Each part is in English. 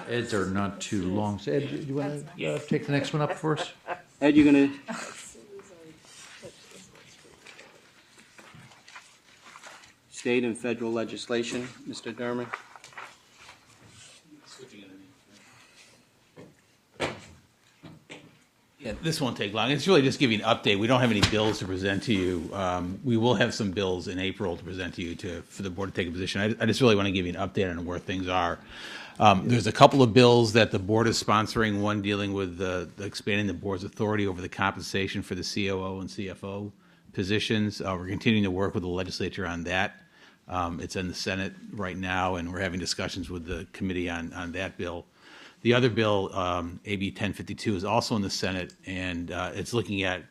Ed's are not too long. So Ed, do you want to take the next one up for us? Ed, you're going to... State and federal legislation, Mr. Derman. Yeah, this won't take long. It's really just giving an update. We don't have any bills to present to you. We will have some bills in April to present to you for the board to take a position. I just really want to give you an update on where things are. There's a couple of bills that the board is sponsoring, one dealing with expanding the board's authority over the compensation for the COO and CFO positions. We're continuing to work with the legislature on that. It's in the Senate right now, and we're having discussions with the committee on that bill. The other bill, AB 1052, is also in the Senate, and it's looking at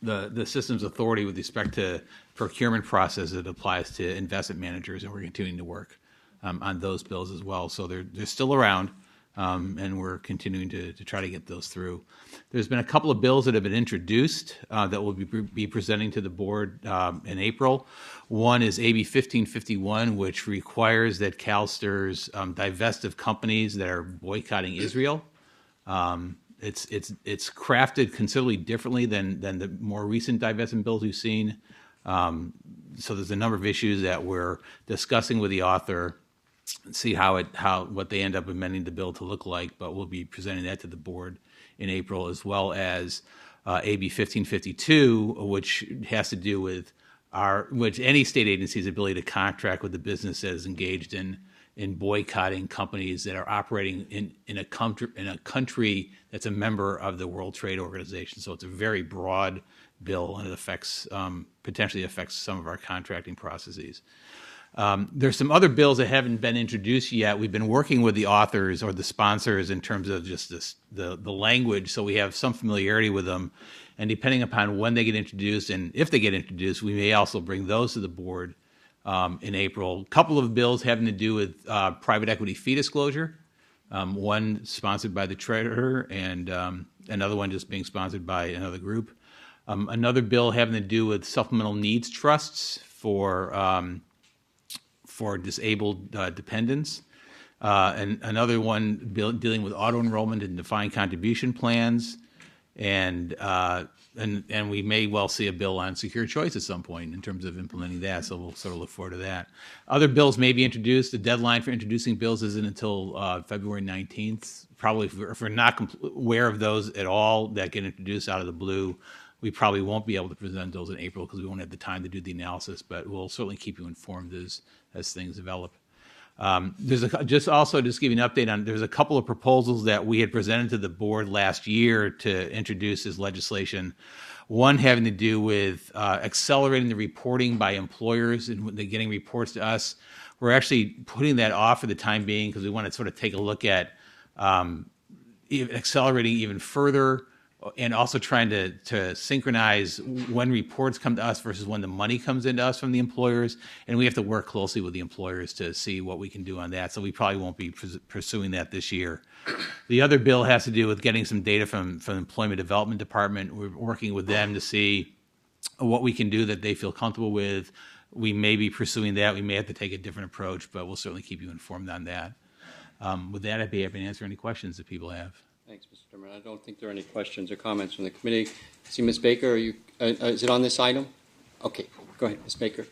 the system's authority with respect to procurement process that applies to investment managers, and we're continuing to work on those bills as well. So they're still around, and we're continuing to try to get those through. There's been a couple of bills that have been introduced that we'll be presenting to the board in April. One is AB 1551, which requires that CalSTRS divest of companies that are boycotting Israel. It's crafted considerably differently than the more recent divestment bills we've seen. So there's a number of issues that we're discussing with the author, see what they end up amending the bill to look like, but we'll be presenting that to the board in April, as well as AB 1552, which has to do with which any state agency's ability to contract with the business that is engaged in boycotting companies that are operating in a country that's a member of the World Trade Organization. So it's a very broad bill, and it potentially affects some of our contracting processes. There's some other bills that haven't been introduced yet. We've been working with the authors or the sponsors in terms of just the language, so we have some familiarity with them. And depending upon when they get introduced and if they get introduced, we may also bring those to the board in April. A couple of bills having to do with private equity fee disclosure, one sponsored by the treasurer and another one just being sponsored by another group. Another bill having to do with supplemental needs trusts for disabled dependents, and another one dealing with auto enrollment and defined contribution plans, and we may well see a bill on secure choice at some point in terms of implementing that. So we'll sort of look forward to that. Other bills may be introduced. The deadline for introducing bills isn't until February 19th. Probably if we're not aware of those at all that get introduced out of the blue, we probably won't be able to present those in April because we won't have the time to do the analysis, but we'll certainly keep you informed as things develop. Just give you an update on, there's a couple of proposals that we had presented to the board last year to introduce as legislation. One having to do with accelerating the reporting by employers and when they're getting reports to us. We're actually putting that off for the time being because we want to sort of take a look at accelerating even further, and also trying to synchronize when reports come to us versus when the money comes into us from the employers. And we have to work closely with the employers to see what we can do on that. So we probably won't be pursuing that this year. The other bill has to do with getting some data from the Employment Development Department. We're working with them to see what we can do that they feel comfortable with. We may be pursuing that. We may have to take a different approach, but we'll certainly keep you informed on that. With that, I'd be happy to answer any questions that people have. Thanks, Mr. Derman. I don't think there are any questions or comments from the committee. See, Ms. Baker, is it on this item? Okay, go ahead, Ms. Baker.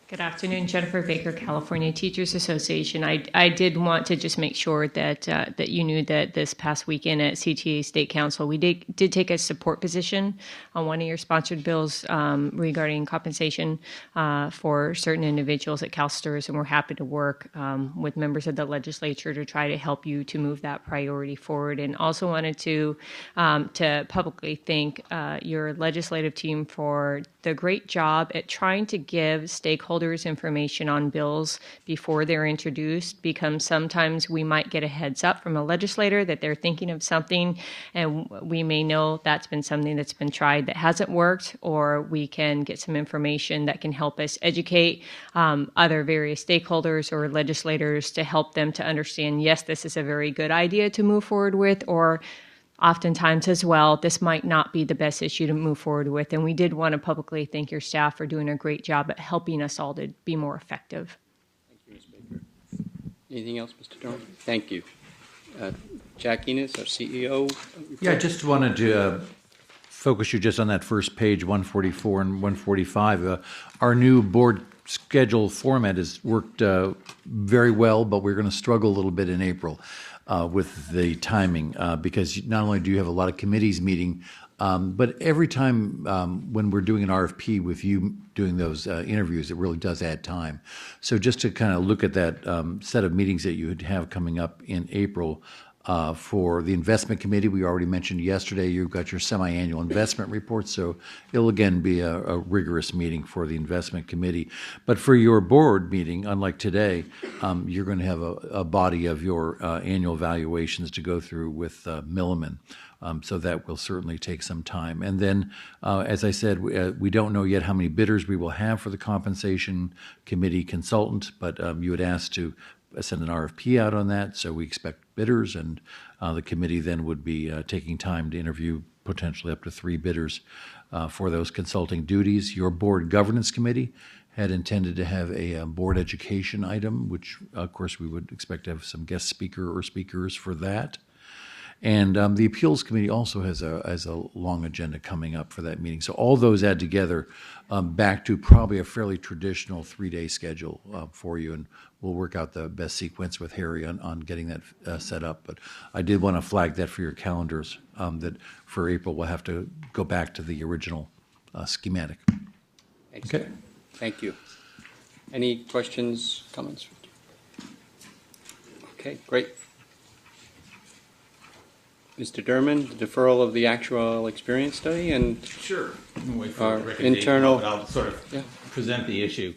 Good afternoon, Jennifer Baker, California Teachers Association. I did want to just make sure that that you knew that this past weekend at CTA State Council, we did take a support position on one of your sponsored bills regarding compensation for certain individuals at CalSTRS, and we're happy to work with members of the legislature to try to help you to move that priority forward. And also wanted to publicly thank your legislative team for the great job at trying to give stakeholders information on bills before they're introduced, because sometimes we might get a heads up from a legislator that they're thinking of something, and we may know that's been something that's been tried that hasn't worked, or we can get some information that can help us educate other various stakeholders or legislators to help them to understand, yes, this is a very good idea to move forward with, or oftentimes as well, this might not be the best issue to move forward with. And we did want to publicly thank your staff for doing a great job at helping us all to be more effective. Thank you, Ms. Baker. Anything else, Mr. Durham? Thank you. Jack Enos, our CEO. Yeah, I just wanted to focus you just on that first page, 144 and 145. Our new board schedule format has worked very well, but we're going to struggle a little bit in April with the timing because not only do you have a lot of committees meeting, but every time when we're doing an RFP with you doing those interviews, it really does add time. So just to kind of look at that set of meetings that you would have coming up in April, for the investment committee, we already mentioned yesterday, you've got your semi-annual investment report, so it'll again be a rigorous meeting for the investment committee. But for your board meeting, unlike today, you're going to have a body of your annual valuations to go through with Milliman. So that will certainly take some time. And then, as I said, we don't know yet how many bidders we will have for the compensation committee consultant, but you had asked to send an RFP out on that, so we expect bidders, and the committee then would be taking time to interview potentially up to 3 bidders for those consulting duties. Your board governance committee had intended to have a board education item, which of course we would expect to have some guest speaker or speakers for that. And the appeals committee also has a long agenda coming up for that meeting. So all those add together back to probably a fairly traditional 3-day schedule for you. And we'll work out the best sequence with Harry on getting that set up. But I did want to flag that for your calendars, that for April we'll have to go back to the original schematic. Excellent. Okay. Thank you. Any questions, comments? Okay, great. Mr. Durman, the deferral of the actual experience study and Sure. Wait for our Rick and Dave, internal. but I'll sort of present the issue.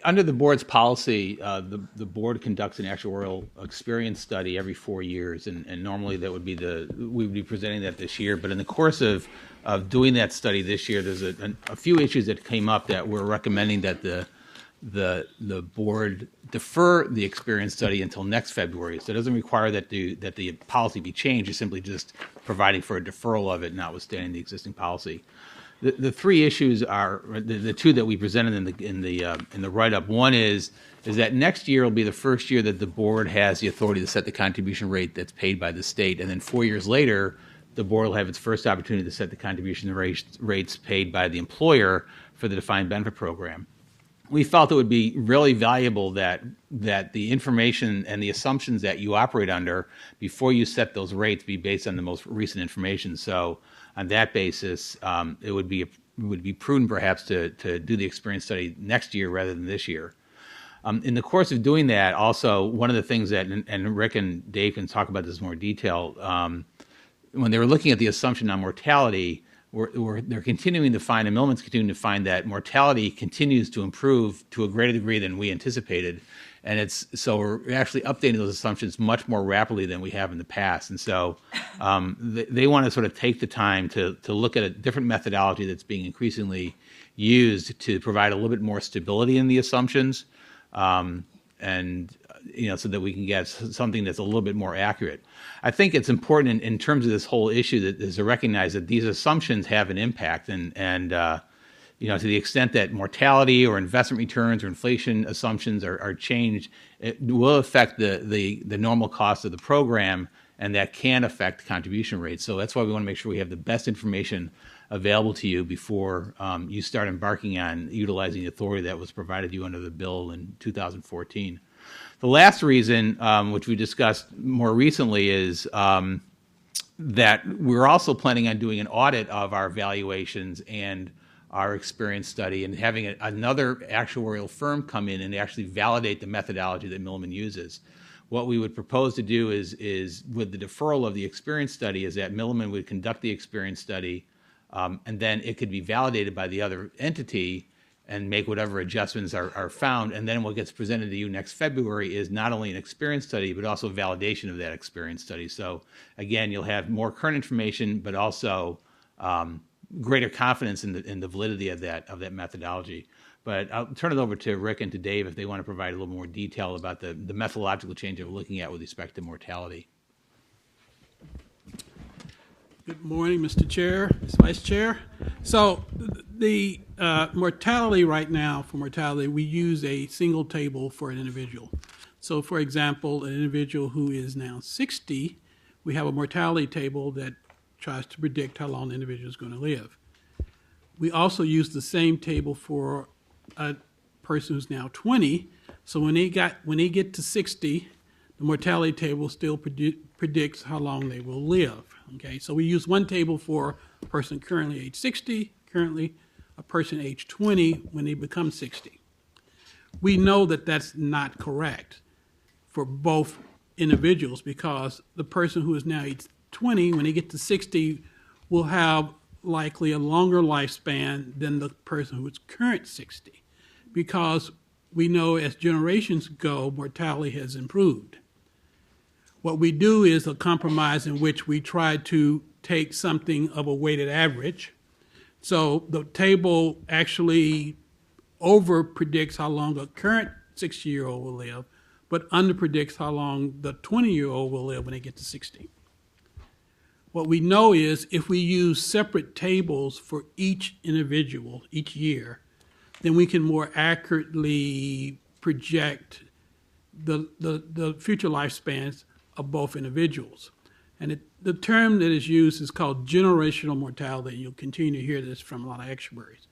Under the board's policy, the board conducts an actuarial experience study every 4 years, and normally that would be we would be presenting that this year. But in the course of doing that study this year, there's a few issues that came up that we're recommending that the board defer the experience study until next February. So it doesn't require that the policy be changed. It's simply just providing for a deferral of it, notwithstanding the existing policy. The 3 issues are the 2 that we presented in the write-up. One is that next year will be the first year that the board has the authority to set the contribution rate that's paid by the state, and then 4 years later, the board will have its first opportunity to set the contribution rates paid by the employer for the defined benefit program. We felt it would be really valuable that the information and the assumptions that you operate under before you set those rates be based on the most recent information. So on that basis, it would be prudent perhaps to do the experience study next year rather than this year. In the course of doing that, also one of the things that, and Rick and Dave can talk about this in more detail, when they were looking at the assumption on mortality, they're continuing to find, and Milliman's continuing to find that mortality continues to improve to a greater degree than we anticipated. And so we're actually updating those assumptions much more rapidly than we have in the past. And so they want to sort of take the time to look at a different methodology that's being increasingly used to provide a little bit more stability in the assumptions, and so that we can get something that's a little bit more accurate. I think it's important in terms of this whole issue that is to recognize that these assumptions have an impact, and to the extent that mortality or investment returns or inflation assumptions are changed, it will affect the normal cost of the program, and that can affect contribution rates. So that's why we want to make sure we have the best information available to you before you start embarking on utilizing the authority that was provided you under the bill in 2014. The last reason, which we discussed more recently, is that we're also planning on doing an audit of our valuations and our experience study, and having another actuarial firm come in and actually validate the methodology that Milliman uses. What we would propose to do is with the deferral of the experience study, is that Milliman would conduct the experience study, and then it could be validated by the other entity and make whatever adjustments are found. And then what gets presented to you next February is not only an experience study, but also validation of that experience study. So again, you'll have more current information, but also greater confidence in the validity of that methodology. But I'll turn it over to Rick and to Dave if they want to provide a little more detail about the methodological change that we're looking at with respect to mortality. Good morning, Mr. Chair, Ms. Vice Chair. So the mortality right now, for mortality, we use a single table for an individual. So, for example, an individual who is now 60, we have a mortality table that tries to predict how long the individual is going to live. We also use the same table for a person who's now 20. So when they get to 60, the mortality table still predicts how long they will live. Okay, so we use one table for a person currently age 60, currently a person age 20 when they become 60. We know that that's not correct for both individuals because the person who is now age 20, when they get to 60, will have likely a longer lifespan than the person who is current 60 because we know as generations go, mortality has improved. What we do is a compromise in which we try to take something of a weighted average. So the table actually over predicts how long a current 60-year-old will live, but under predicts how long the 20-year-old will live when they get to 60. What we know is if we use separate tables for each individual each year, then we can more accurately project the future lifespans of both individuals. And the term that is used is called generational mortality. You'll continue to hear this from a lot of actuaries.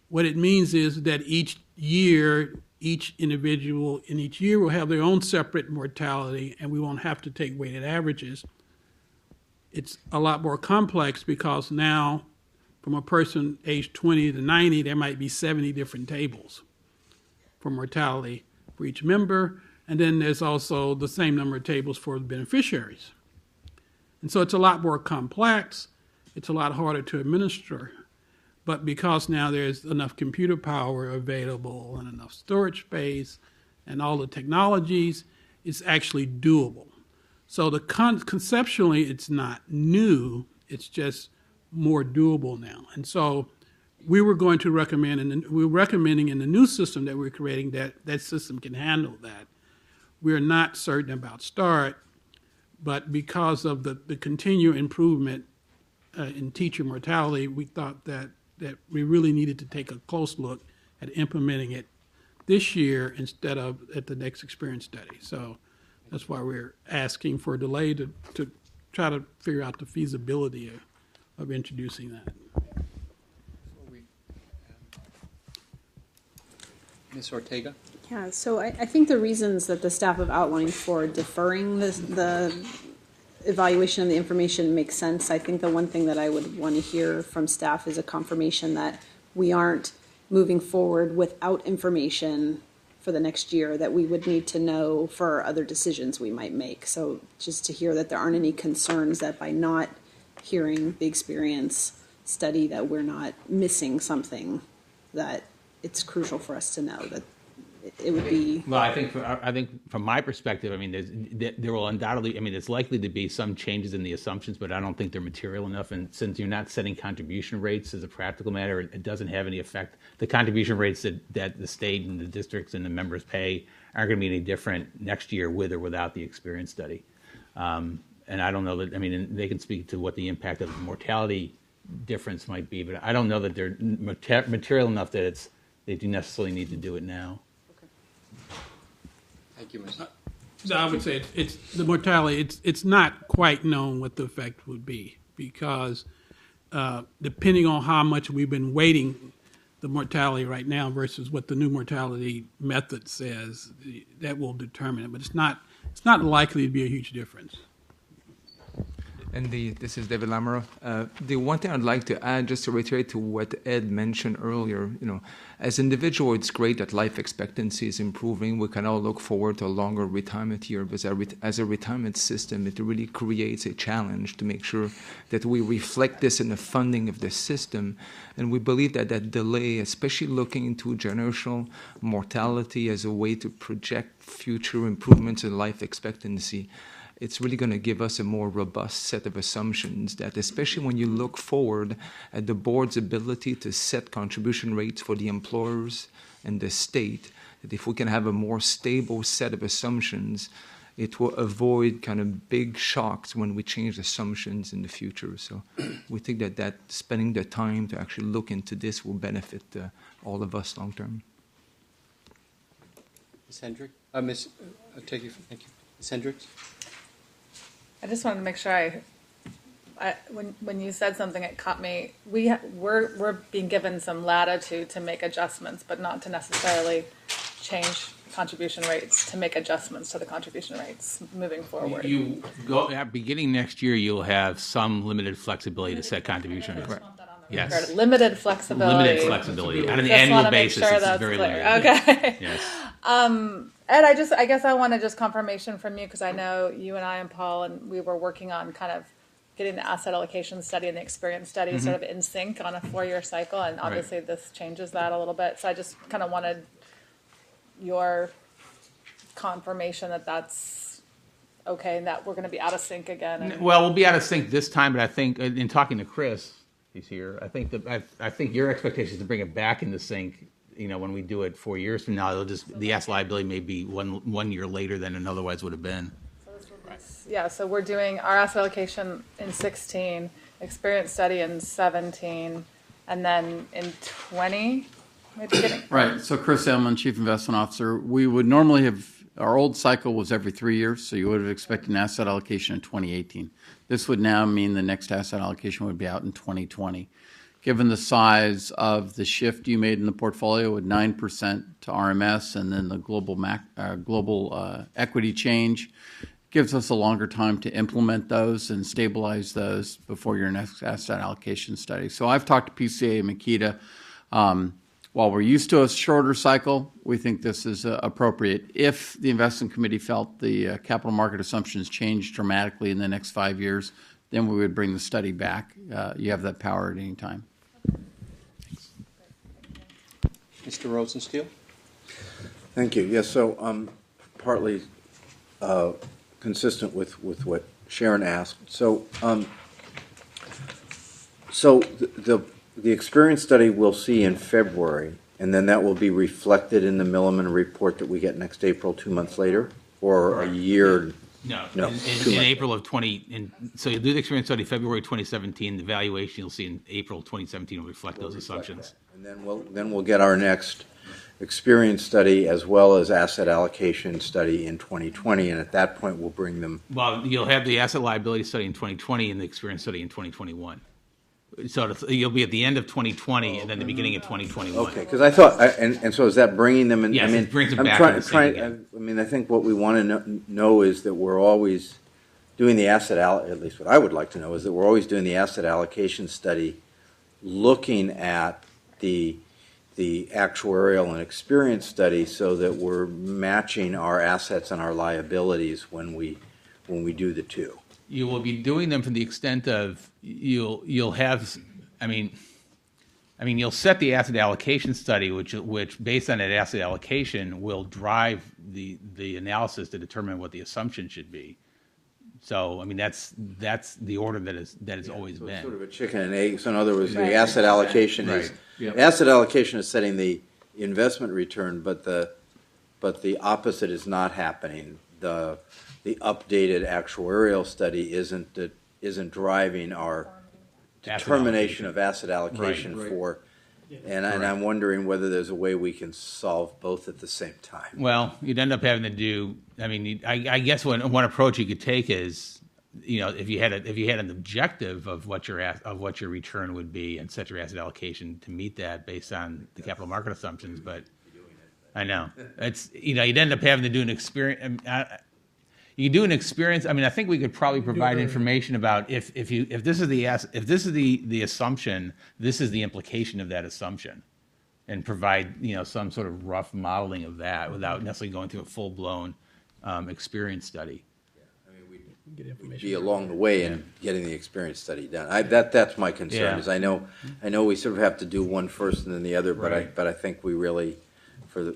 What it means is that each year, each individual in each year will have their own separate mortality, and we won't have to take weighted averages. It's a lot more complex because now, from a person age 20 to 90, there might be 70 different tables for mortality for each member, and then there's also the same number of tables for the beneficiaries. And so it's a lot more complex, it's a lot harder to administer, but because now there's enough computer power available and enough storage space and all the technologies, it's actually doable. So conceptually, it's not new, it's just more doable now. And so we were going to recommend, and we're recommending in the new system that we're creating that system can handle that. We're not certain about START, but because of the continued improvement in teacher mortality, we thought that we really needed to take a close look at implementing it this year instead of at the next experience study. So that's why we're asking for a delay to try to figure out the feasibility of introducing that. Ms. Ortega? Yeah, so I think the reasons that the staff have outlined for deferring the evaluation of the information makes sense. I think the one thing that I would want to hear from staff is a confirmation that we aren't moving forward without information for the next year that we would need to know for other decisions we might make. So just to hear that there aren't any concerns that by not hearing the experience study that we're not missing something, that it's crucial for us to know that it would be. Well, I think from my perspective, I mean, there will undoubtedly, I mean, it's likely to be some changes in the assumptions, but I don't think they're material enough. And since you're not setting contribution rates as a practical matter, it doesn't have any effect. The contribution rates that the state and the districts and the members pay aren't going to be any different next year with or without the experience study. And I don't know that, I mean, they can speak to what the impact of the mortality difference might be, but I don't know that they're material enough that they do necessarily need to do it now. Thank you, Ms. So I would say it's the mortality. It's not quite known what the effect would be because depending on how much we've been weighting the mortality right now versus what the new mortality method says, that will determine it. But it's not likely to be a huge difference. And this is David Lamoureux. The one thing I'd like to add, just to reiterate to what Ed mentioned earlier, as individual, it's great that life expectancy is improving. We can all look forward to a longer retirement year, but as a retirement system, it really creates a challenge to make sure that we reflect this in the funding of the system. And we believe that delay, especially looking into generational mortality as a way to project future improvements in life expectancy, it's really going to give us a more robust set of assumptions that, especially when you look forward at the board's ability to set contribution rates for the employers and the state, that if we can have a more stable set of assumptions, it will avoid kind of big shocks when we change assumptions in the future. So we think that spending the time to actually look into this will benefit all of us long term. Ms. Hendrick? Thank you. Ms. Hendricks? I just wanted to make sure when you said something, it caught me. We're being given some latitude to make adjustments, but not to necessarily change contribution rates, to make adjustments to the contribution rates moving forward. You go beginning next year. You'll have some limited flexibility to set contribution rates. Yes. Limited flexibility. Limited flexibility on an Just annual wanna make basis. sure It's that's very clear. limited. Okay. Yes. Ed, I guess I wanted just confirmation from you, because I know you and I and Paul, and we were working on kind of getting the asset allocation study and the experience study sort of in sync on a 4-year cycle, and obviously this changes that a little bit. So I just kind of wanted your confirmation that that's okay and that we're going to be out of sync again. And Well, we'll be out of sync this time, but I think in talking to Chris, he's here. I think your expectation is to bring it back into sync. When we do it 4 years from now, the asset liability may be one year later than it otherwise would have been. yeah, so we're doing our asset allocation in 16, experience study in 17, and then in 20. Right. So Chris Elman, Chief Investment Officer, we would normally have, our old cycle was every 3 years, so you would have expected an asset allocation in 2018. This would now mean the next asset allocation would be out in 2020. Given the size of the shift you made in the portfolio with 9% to RMS and then the global equity change, gives us a longer time to implement those and stabilize those before your next asset allocation study. So I've talked to PCA and Makita. While we're used to a shorter cycle, we think this is appropriate. If the investment committee felt the capital market assumptions changed dramatically in the next 5 years, then we would bring the study back. You have that power at any time. Mr. Rosensteel? Thank you. Yes, so partly consistent with what Sharon asked. So the experience study we'll see in February, and then that will be reflected in the Milliman report that we get next April, 2 months later, or a year. No, No, in 2 months. April of 20. So you'll do the experience study February 2017. The valuation you'll see in April 2017 will reflect those assumptions. And then we'll get our next experience study as well as asset allocation study in 2020, and at that point we'll bring them. Well, you'll have the asset liability study in 2020 and the experience study in 2021. So you'll be at the end of 2020 and then the beginning of 2021. Okay, because I thought, and so is that bringing them in? Yes, I mean, it brings them I'm back trying, in the sync again. I mean, I think what we want to know is that we're always doing the at least what I would like to know is that we're always doing the asset allocation study, looking at the actuarial and experience study so that we're matching our assets and our liabilities when we do the two. You will be doing them from the extent of you'll have, I mean you'll set the asset allocation study, which based on that asset allocation will drive the analysis to determine what the assumption should be. So I mean that's the order that has always So been. it's sort of a chicken and egg. So in other words, Right. the asset allocation is Yep. asset allocation is setting the investment return, but the opposite is not happening. The updated actuarial study isn't driving our determination of asset allocation Right. for. And I'm wondering whether there's a way we can solve both at the same time. Well, you'd end up having to do. I mean, I guess one approach you could take is, if you had an objective of what your return would be and set your asset allocation to meet that based on the capital market assumptions. But I know it's you'd end up having to do an experience. You do an experience. I mean, I think we could probably provide information about if this is the assumption, this is the implication of that assumption, and provide some sort of rough modeling of that without necessarily going through a full blown experience study. Get Be along the way in getting the experience study done. That's my concern. Yeah. Is I know we sort of have to do one first and then the other, but Right. I think we really for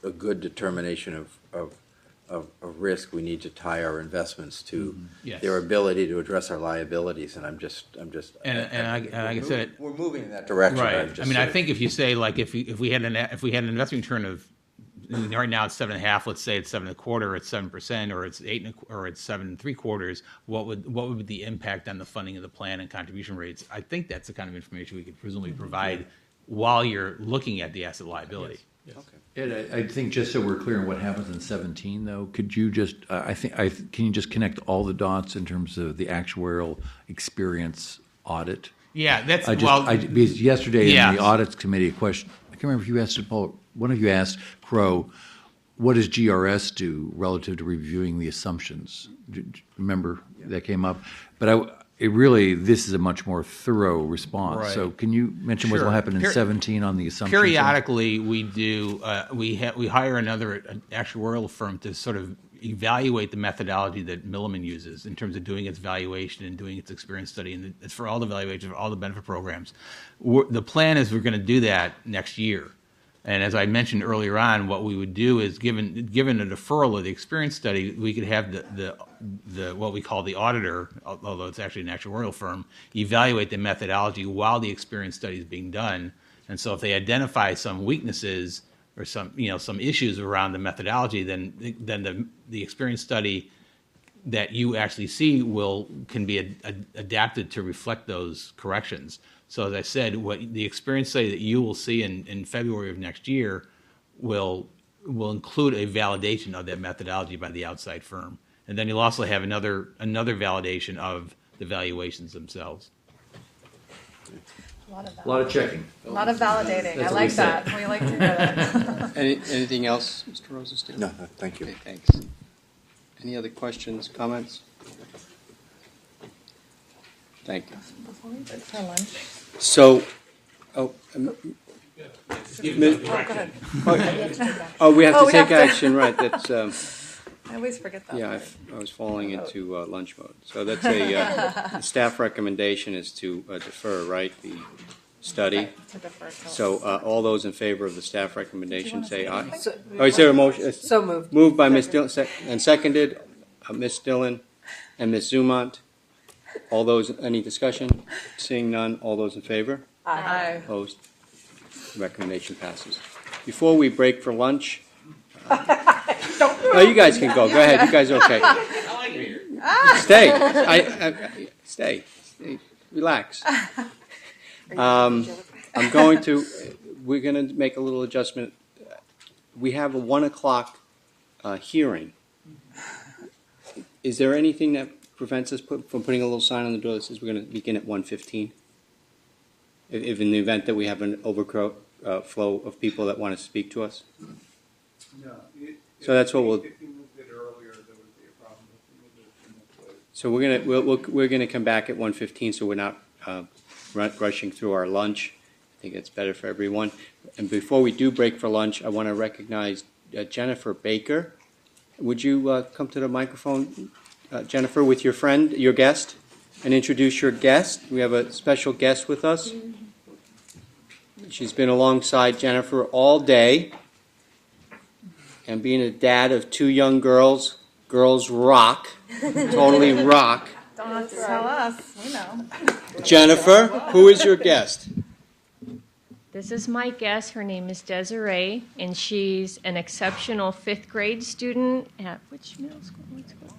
a good determination of risk, we need to tie our investments to Yes. their ability to address our liabilities. And I'm just. And like I said, we're moving in that direction. right. I'm just I mean, I sort of- think if you say like if we had an investment return of right now it's 7.5, let's say it's 7.25, or it's 7%, or it's 8 or it's 7.75, what would be the impact on the funding of the plan and contribution rates? I think that's the kind of information we could presumably provide while you're looking at the asset liability. Ed, I think just so we're clear on what happens in 17, though, could you just, can you just connect all the dots in terms of the actuarial experience audit? Yeah, that's, Because yesterday in Yes. the audits committee, a question, I can't remember if you asked it, Paul, one of you asked Crow, what does GRS do relative to reviewing the assumptions? Remember that came up? But this is a much more thorough response. Right. So can you mention what will Sure. happen in 17 on the assumptions? periodically we do we hire another actuarial firm to sort of evaluate the methodology that Milliman uses in terms of doing its valuation and doing its experience study, and it's for all the evaluations for all the benefit programs. The plan is we're going to do that next year. And as I mentioned earlier on, what we would do is, given a deferral of the experience study, we could have the what we call the auditor, although it's actually an actuarial firm, evaluate the methodology while the experience study is being done. And so, if they identify some weaknesses or some issues around the methodology, then the experience study that you actually see can be adapted to reflect those corrections. So as I said, what the experience study that you will see in February of next year will include a validation of that methodology by the outside firm. And then you'll also have another validation of the valuations themselves. A lot of checking. A lot of validating. That's I what like we said. that. We like to hear that. Anything else, Mr. Rosenstein? No, thank you. Okay, thanks. Any other questions, comments? Thank you. Before we break for lunch. So, Oh, go ahead. we have Oh, to we take have to. action, right, that's, I always forget that. yeah, part. I was falling into lunch mode. So that's the staff recommendation is to defer, right, the study? To defer till- So all those in favor of the staff recommendation say aye. anything? Oh, is there a motion? So moved. Moved by Ms. Dillon and seconded, Ms. Dillon and Ms. Zumont. All those, any discussion? Seeing none, all those in favor? Aye. Opposed? Recommendation passes. Before we break for lunch. No, you guys can go. Go ahead. You guys are okay. Stay. Stay. Relax. I'm going to. We're going to make a little adjustment. We have a 1 o'clock hearing. Is there anything that prevents us from putting a little sign on the door that says we're going to begin at 1:15? If in the event that we have an overflow of people that want to speak to us? No. So that's what we'll. If you moved it earlier, there would be a problem. If you moved it 2 minutes later. So we're gonna come back at 1:15, so we're not rushing through our lunch. I think it's better for everyone. And before we do break for lunch, I want to recognize Jennifer Baker. Would you come to the microphone, Jennifer, with your friend, your guest, and introduce your guest? We have a special guest with us. She's been alongside Jennifer all day. And being a dad of 2 young girls rock, totally rock. Don't have to tell us. We know. Jennifer, who is your guest? This is my guest. Her name is Desiree, and she's an exceptional 5th grade student at which middle school? What school?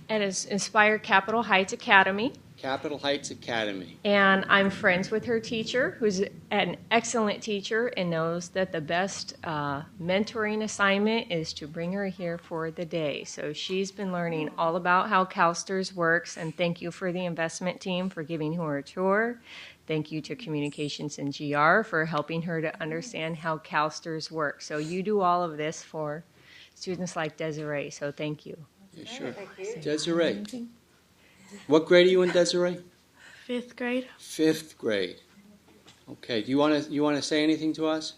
At Inspire Capital Heights Academy. Capitol Heights Academy. And I'm friends with her teacher, who's an excellent teacher and knows that the best mentoring assignment is to bring her here for the day. So she's been learning all about how CalSTRS works, and thank you for the investment team for giving her a tour. Thank you to Communications and GR for helping her to understand how CalSTRS works. So you do all of this for students like Desiree, so thank you. Yeah, sure. Desiree. What grade are you in, Desiree? 5th grade. 5th grade. Okay. Do you want to say anything to us?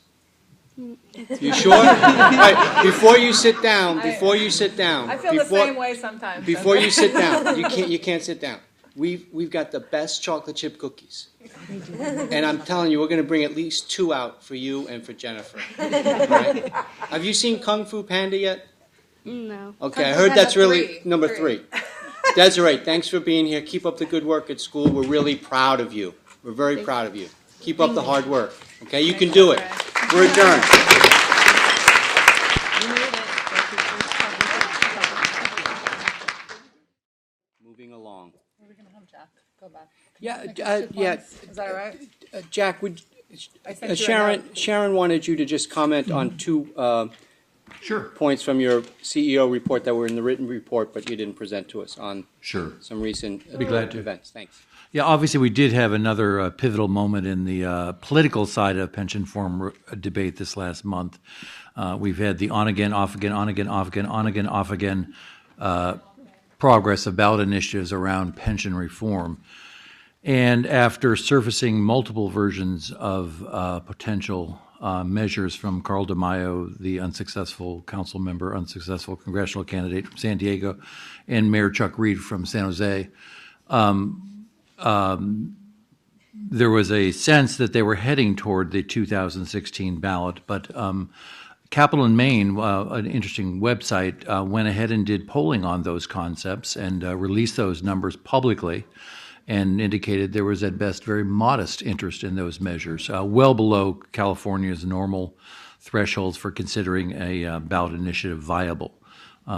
You sure? All right, before you sit down. I feel the same way sometimes. Before you sit down, you can't sit down. We've got the best chocolate chip cookies, and I'm telling you, we're going to bring at least 2 out for you and for Jennifer. All right? Have you seen Kung Fu Panda yet? No. Okay, I Kung Fu heard Panda that's really 3. number 3. Desiree, thanks for being here. Keep up the good work at school. We're really proud of you. We're very proud of you. Keep up the hard work. Okay, you can do it. We're adjourned. Moving along. We're going to have Jack go back. Yeah, Make it 2 yeah. points. Is that all right? Jack, Sharon wanted you to just comment on two points from your CEO report that were in the written report, but you didn't present to us on Sure. some recent Be glad to. events. Thanks. Yeah, obviously, we did have another pivotal moment in the political side of pension reform debate this last month. We've had the on again, off again, on again, off again, on again, off again progress of ballot initiatives around pension reform. And after surfacing multiple versions of potential measures from Carl DeMaio, the unsuccessful council member, unsuccessful congressional candidate from San Diego, and Mayor Chuck Reed from San Jose, there was a sense that they were heading toward the 2016 ballot. But Capital in Maine, an interesting website, went ahead and did polling on those concepts and released those numbers publicly, and indicated there was at best very modest interest in those measures, well below California's normal thresholds for considering a ballot initiative viable.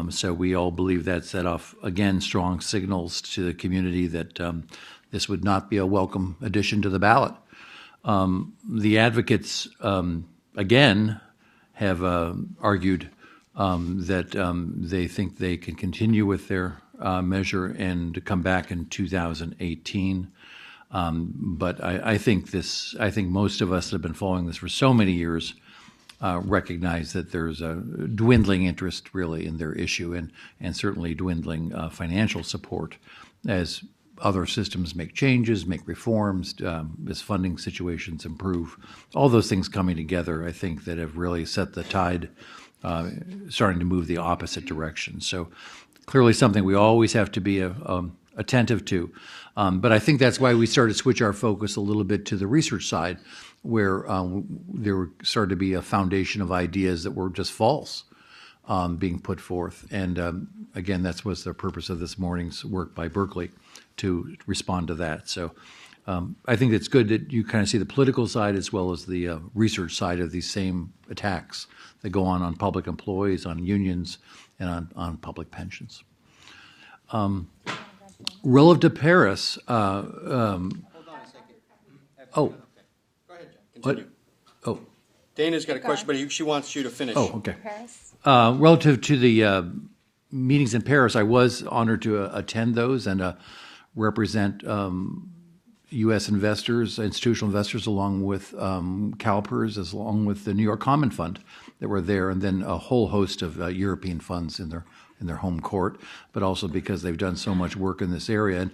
So we all believe that set off, again, strong signals to the community that this would not be a welcome addition to the ballot. The advocates, again, have argued that they think they can continue with their measure and come back in 2018. But I think most of us that have been following this for so many years recognize that there's a dwindling interest really in their issue, and certainly dwindling financial support as other systems make changes, make reforms, as funding situations improve. All those things coming together, I think, that have really set the tide starting to move the opposite direction. So clearly something we always have to be attentive to. But I think that's why we started to switch our focus a little bit to the research side, where there started to be a foundation of ideas that were just false being put forth. And again, that was the purpose of this morning's work by Berkeley, to respond to that. So I think it's good that you kind of see the political side as well as the research side of these same attacks that go on public employees, on unions, and on public pensions. Relative to Paris, Hold on a second. oh, Go ahead, John. Continue. oh, Dana's got a question, but she wants you to finish. oh, okay. Paris. Relative to the meetings in Paris, I was honored to attend those and represent U.S. investors, institutional investors, along with CalPERS, along with the New York Common Fund that were there, and then a whole host of European funds in their home court, but also because they've done so much work in this area. And,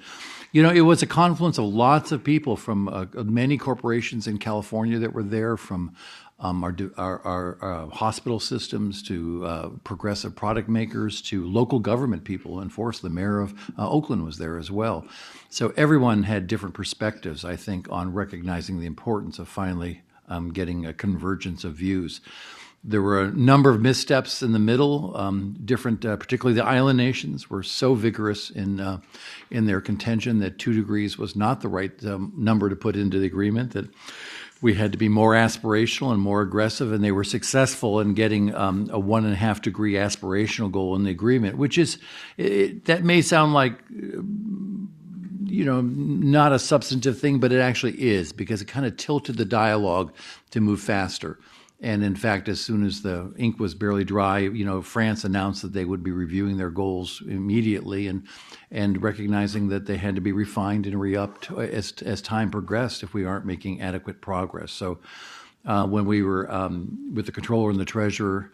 you know, it was a confluence of lots of people from many corporations in California that were there, from our hospital systems to progressive product makers to local government people. And of course, the mayor of Oakland was there as well. So everyone had different perspectives, I think, on recognizing the importance of finally getting a convergence of views. There were a number of missteps in the middle. Particularly the island nations were so vigorous in their contention that 2 degrees was not the right number to put into the agreement, that we had to be more aspirational and more aggressive, and they were successful in getting a 1.5 degree aspirational goal in the agreement, which is, that may sound like, not a substantive thing, but it actually is, because it kind of tilted the dialogue to move faster. And in fact, as soon as the ink was barely dry, France announced that they would be reviewing their goals immediately and recognizing that they had to be refined and re-upped as time progressed if we aren't making adequate progress. So when we were with the controller and the treasurer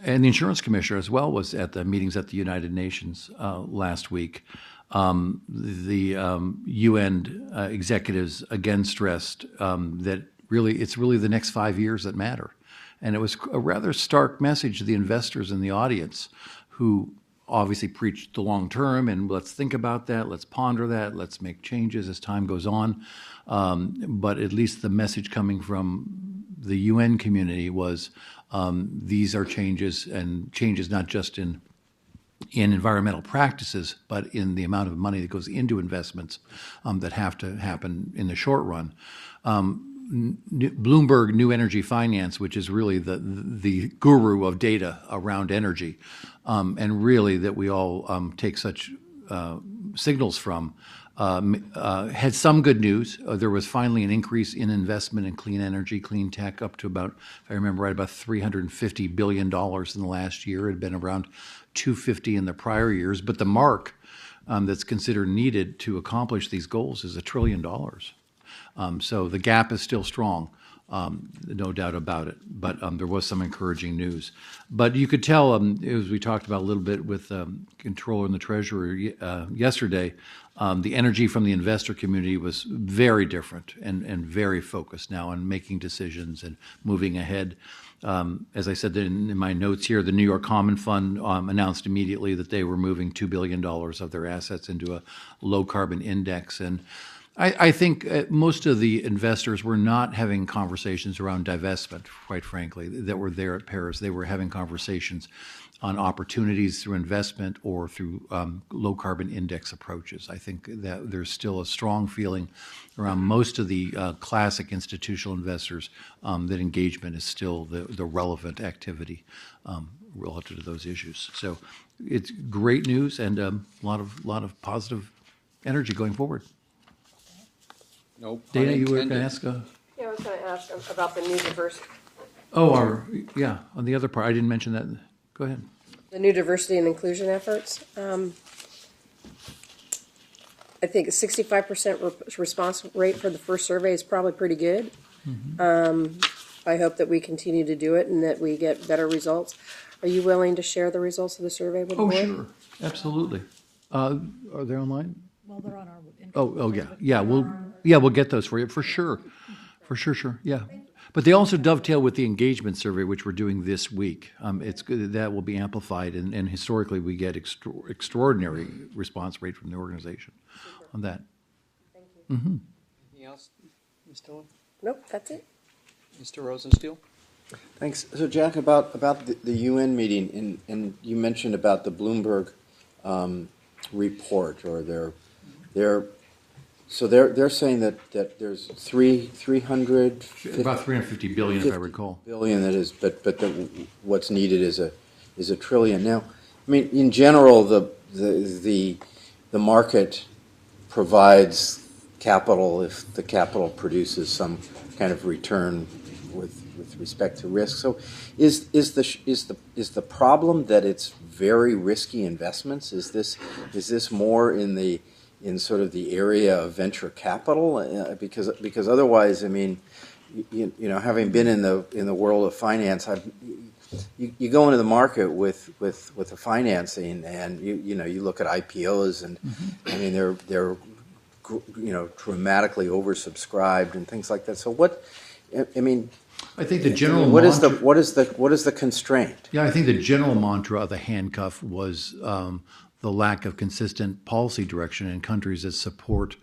and the insurance commissioner as well was at the meetings at the United Nations last week, the UN executives again stressed that it's really the next 5 years that matter. And it was a rather stark message to the investors in the audience, who obviously preached the long term and let's think about that, let's ponder that, let's make changes as time goes on. But at least the message coming from the UN community was these are changes, and changes not just in environmental practices, but in the amount of money that goes into investments that have to happen in the short run. Bloomberg New Energy Finance, which is really the guru of data around energy, and really that we all take such signals from, had some good news. There was finally an increase in investment in clean energy, clean tech, up to about, if I remember right, about $350 billion in the last year. It had been around $250 in the prior years. But the mark that's considered needed to accomplish these goals is $1 trillion. So the gap is still strong. No doubt about it. But there was some encouraging news. But you could tell, as we talked about a little bit with Controller and the Treasurer yesterday, the energy from the investor community was very different and very focused now on making decisions and moving ahead. As I said in my notes here, the New York Common Fund announced immediately that they were moving $2 billion of their assets into a low-carbon index. And I think most of the investors were not having conversations around divestment, quite frankly, that were there at Paris. They were having conversations on opportunities through investment or through low-carbon index approaches. I think that there's still a strong feeling around most of the classic institutional investors that engagement is still the relevant activity relative to those issues. So it's great news and a lot of positive energy going forward. No pun Dana, you were going to intended. ask? Yeah, I was going to ask about the new diversity, On the other part, I didn't mention that. Go ahead. the new diversity and inclusion efforts. I think a 65% response rate for the first survey is probably pretty good. I hope that we continue to do it and that we get better results. Are you willing to share the results of the survey with the board? Sure, absolutely. Are they online? Well, they're on our. We'll get those for you, for sure. Sure, yeah. But they also dovetail with the engagement survey, which we're doing this week. It's good that will be amplified, and historically we get extraordinary response rate from the organization on that. Thank you. Anything else, Ms. Dillon? Nope, that's it. Mr. Rosenstiel? Thanks. So, Jack, about the UN meeting, and you mentioned about the Bloomberg report, or they're saying that there's 300 About $350 billion, if I recall. billion that is, but what's needed is a trillion. Now, I mean, in general, the market provides capital if the capital produces some kind of return with respect to risk. So, is the problem that it's very risky investments? Is this more in sort of the area of venture capital? Because otherwise, I mean, you know, having been in the world of finance, you go into the market with the financing, and you look at IPOs, and I mean they're dramatically oversubscribed and things like that. So I think the general what is the constraint? Yeah, I think the general mantra of the handcuff was the lack of consistent policy direction in countries that support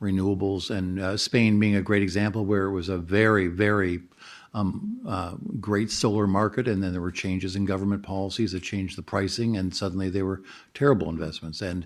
renewables, and Spain being a great example, where it was a very, very great solar market, and then there were changes in government policies that changed the pricing, and suddenly they were terrible investments. And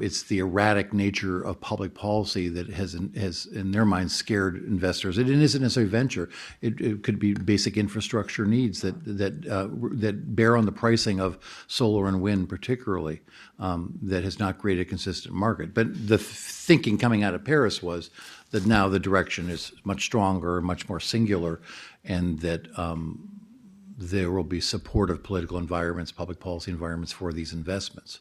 it's the erratic nature of public policy that has in their minds scared investors. It isn't necessarily venture. It could be basic infrastructure needs that bear on the pricing of solar and wind, particularly, that has not created a consistent market. But the thinking coming out of Paris was that now the direction is much stronger, much more singular, and that there will be supportive political environments, public policy environments for these investments.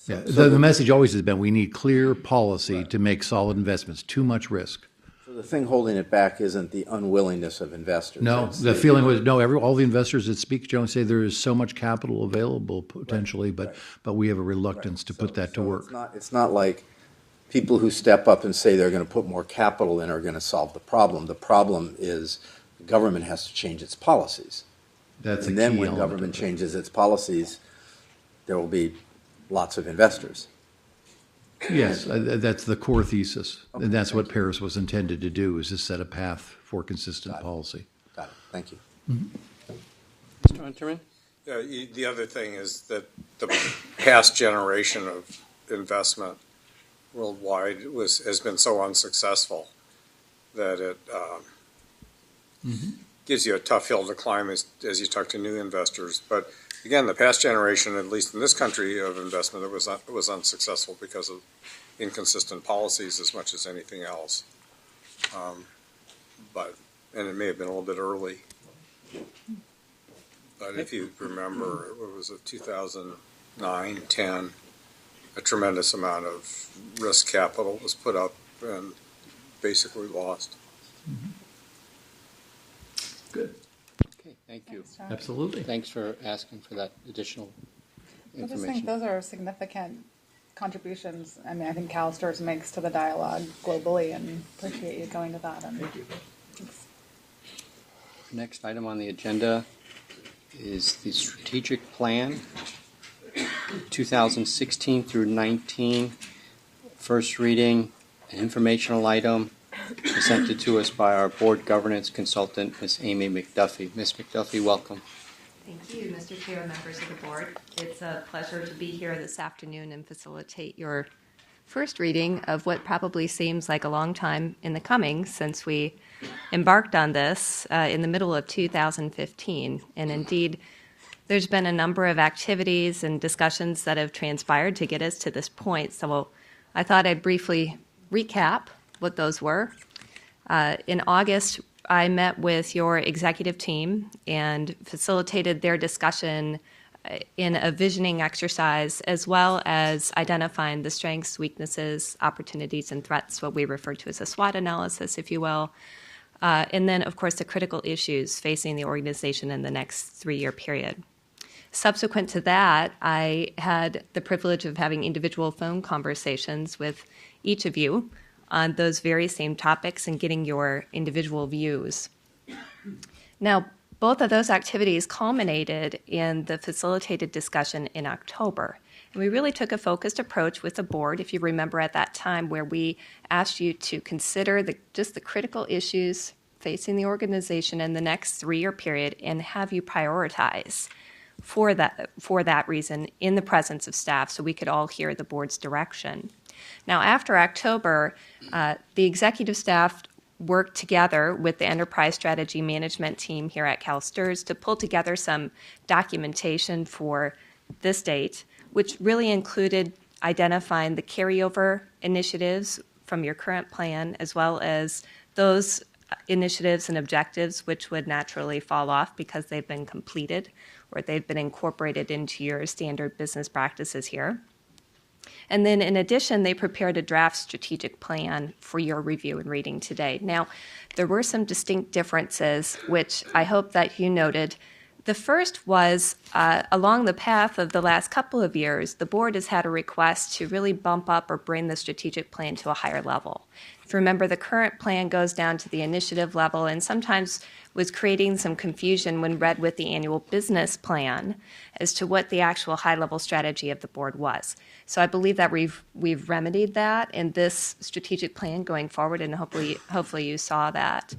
Yeah, the message always has been we need clear policy to make solid investments. Too much risk. So the thing holding it back isn't the unwillingness of investors. No, the feeling was all the investors that speak generally say there is so much capital available potentially, but we have a reluctance to put that to work. It's not like people who step up and say they're going to put more capital in are going to solve the problem. The problem is the government has to change its policies. That's and a then key when element government of it. changes its policies, there will be lots of investors. Yes, that's the core thesis, and that's what Paris was intended to do: is to set a path for consistent policy. Got it. Thank you. Mr. Unterman? Yeah, the other thing is that the past generation of investment worldwide has been so unsuccessful that it gives you a tough hill to climb as you talk to new investors. But again, the past generation, at least in this country, of investment, it was unsuccessful because of inconsistent policies as much as anything else. And it may have been a little bit early. But if you remember, what was it, 2009, 10, a tremendous amount of risk capital was put up and basically lost. Good. Okay, thank you. Thanks, John. Absolutely. Thanks for asking for that additional I just think information. those are significant contributions. I mean, I think CalSTRS makes to the dialogue globally, and appreciate you going to that. And thank you. Next item on the agenda is the strategic plan, 2016 through 19. First reading, an informational item presented to us by our board governance consultant, Ms. Amy McDuffie. Ms. McDuffie, welcome. Thank you, Mr. Chair and members of the board. It's a pleasure to be here this afternoon and facilitate your first reading of what probably seems like a long time in the coming since we embarked on this in the middle of 2015. And indeed, there's been a number of activities and discussions that have transpired to get us to this point. So I thought I'd briefly recap what those were. In August, I met with your executive team and facilitated their discussion in a visioning exercise, as well as identifying the strengths, weaknesses, opportunities, and threats, what we refer to as a SWOT analysis, if you will. And then, of course, the critical issues facing the organization in the next 3-year period. Subsequent to that, I had the privilege of having individual phone conversations with each of you on those very same topics and getting your individual views. Now, both of those activities culminated in the facilitated discussion in October. And we really took a focused approach with the board, if you remember at that time, where we asked you to consider just the critical issues facing the organization in the next 3-year period and have you prioritize for that reason in the presence of staff so we could all hear the board's direction. Now, after October, the executive staff worked together with the enterprise strategy management team here at CalSTRS to pull together some documentation for this date, which really included identifying the carryover initiatives from your current plan, as well as those initiatives and objectives which would naturally fall off because they've been completed or they've been incorporated into your standard business practices here. And then in addition, they prepared a draft strategic plan for your review and reading today. Now, there were some distinct differences, which I hope that you noted. The first was, along the path of the last couple of years, the board has had a request to really bump up or bring the strategic plan to a higher level. If you remember, the current plan goes down to the initiative level and sometimes was creating some confusion when read with the annual business plan as to what the actual high-level strategy of the board was. So I believe that we've remedied that in this strategic plan going forward, and hopefully you saw that.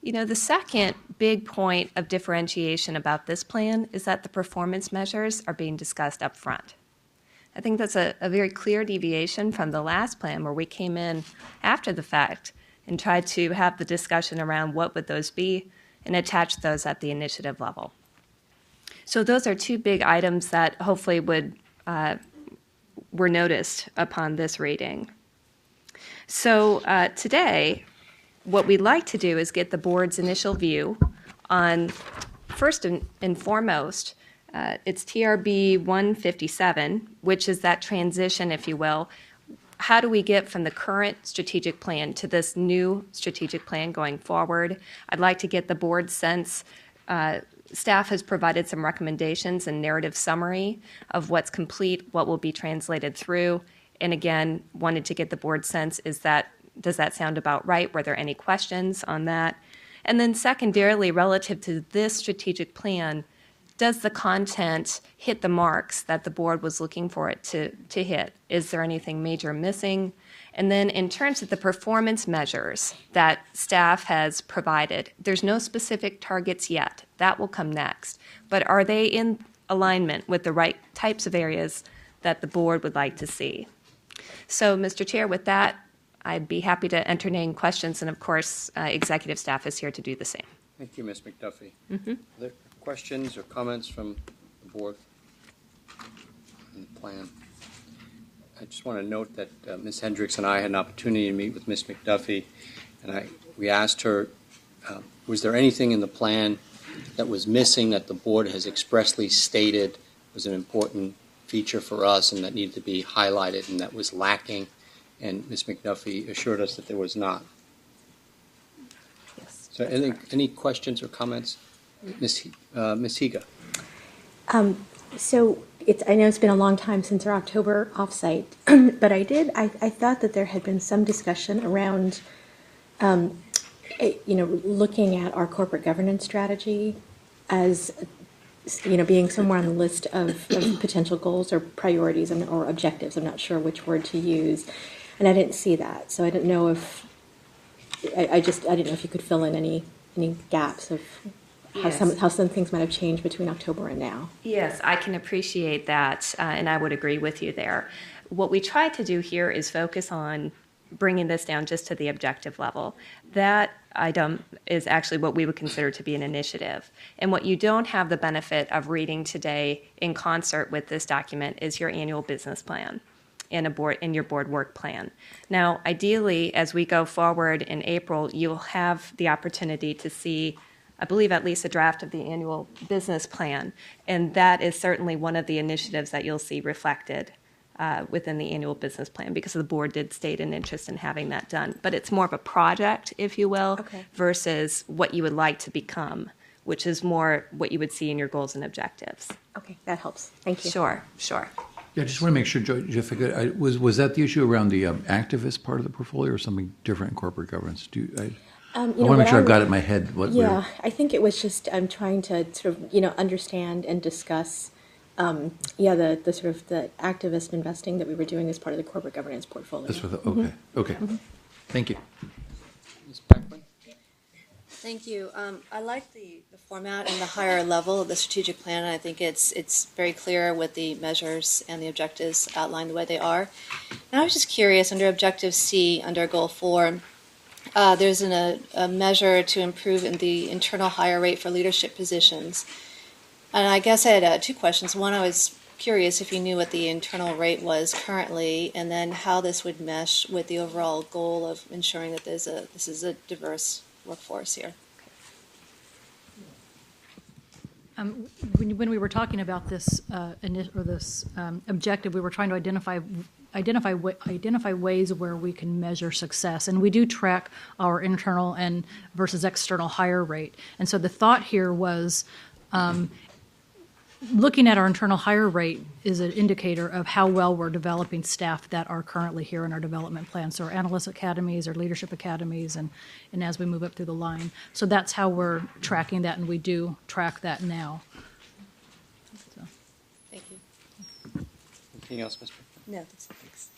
You know, the second big point of differentiation about this plan is that the performance measures are being discussed up front. I think that's a very clear deviation from the last plan where we came in after the fact and tried to have the discussion around what would those be and attach those at the initiative level. So those are two big items that hopefully were noticed upon this reading. So today, what we'd like to do is get the board's initial view on, first and foremost, it's TRB 157, which is that transition, if you will. How do we get from the current strategic plan to this new strategic plan going forward? I'd like to get the board's sense. Staff has provided some recommendations and narrative summary of what's complete, what will be translated through. And again, wanted to get the board's sense, does that sound about right? Were there any questions on that? And then secondarily, relative to this strategic plan, does the content hit the marks that the board was looking for it to hit? Is there anything major missing? And then in terms of the performance measures that staff has provided, there's no specific targets yet. That will come next. But are they in alignment with the right types of areas that the board would like to see? So, Mr. Chair, with that, I'd be happy to entertain questions, and of course, executive staff is here to do the same. Thank you, Ms. McDuffie. Are there questions or comments from the 4th in the plan. I just want to note that Ms. Hendricks and I had an opportunity to meet with Ms. McDuffie, and we asked her, was there anything in the plan that was missing that the board has expressly stated was an important feature for us and that needed to be highlighted and that was lacking? And Ms. McDuffie assured us that there was not. Yes. So any questions or comments? Ms. Higa. So I know it's been a long time since our October offsite, but I thought that there had been some discussion around, looking at our corporate governance strategy as, being somewhere on the list of potential goals or priorities or objectives. I'm not sure which word to use. And I didn't see that. So I didn't know if, I didn't know if you could fill in any gaps of Yes. how some things might have changed between October and now. Yes, I can appreciate that, and I would agree with you there. What we try to do here is focus on bringing this down just to the objective level. That item is actually what we would consider to be an initiative. And what you don't have the benefit of reading today in concert with this document is your annual business plan and your board work plan. Now, ideally, as we go forward in April, you'll have the opportunity to see, I believe, at least a draft of the annual business plan. And that is certainly one of the initiatives that you'll see reflected within the annual business plan, because the board did state an interest in having that done. But it's more of a project, if you will, versus what you would like to become, which is more what you would see in your goals and objectives. Okay, that helps. Thank you. Sure. Yeah, I just want to make sure, Jeff, was that the issue around the activist part of the portfolio or something different in corporate governance? I want to make sure I've got it in my head. I think it was just I'm trying to sort of understand and discuss the sort of the activist investing that we were doing as part of the corporate governance portfolio. Okay. Thank you. Ms. Beckman? Thank you. I like the format and the higher level of the strategic plan, and I think it's very clear with the measures and the objectives outlined the way they are. And I was just curious, under Objective C, under Goal 4, there's a measure to improve in the internal hire rate for leadership positions. And I guess I had two questions. One, I was curious if you knew what the internal rate was currently, and then how this would mesh with the overall goal of ensuring that this is a diverse workforce here. When we were talking about this objective, we were trying to identify ways where we can measure success, and we do track our internal and versus external hire rate. And so the thought here was looking at our internal hire rate is an indicator of how well we're developing staff that are currently here in our development plan. So our analyst academies, our leadership academies, and as we move up through the line. So that's how we're tracking that, and we do track that now. So. Thank you. Anything else, Mr.? No, that's thanks.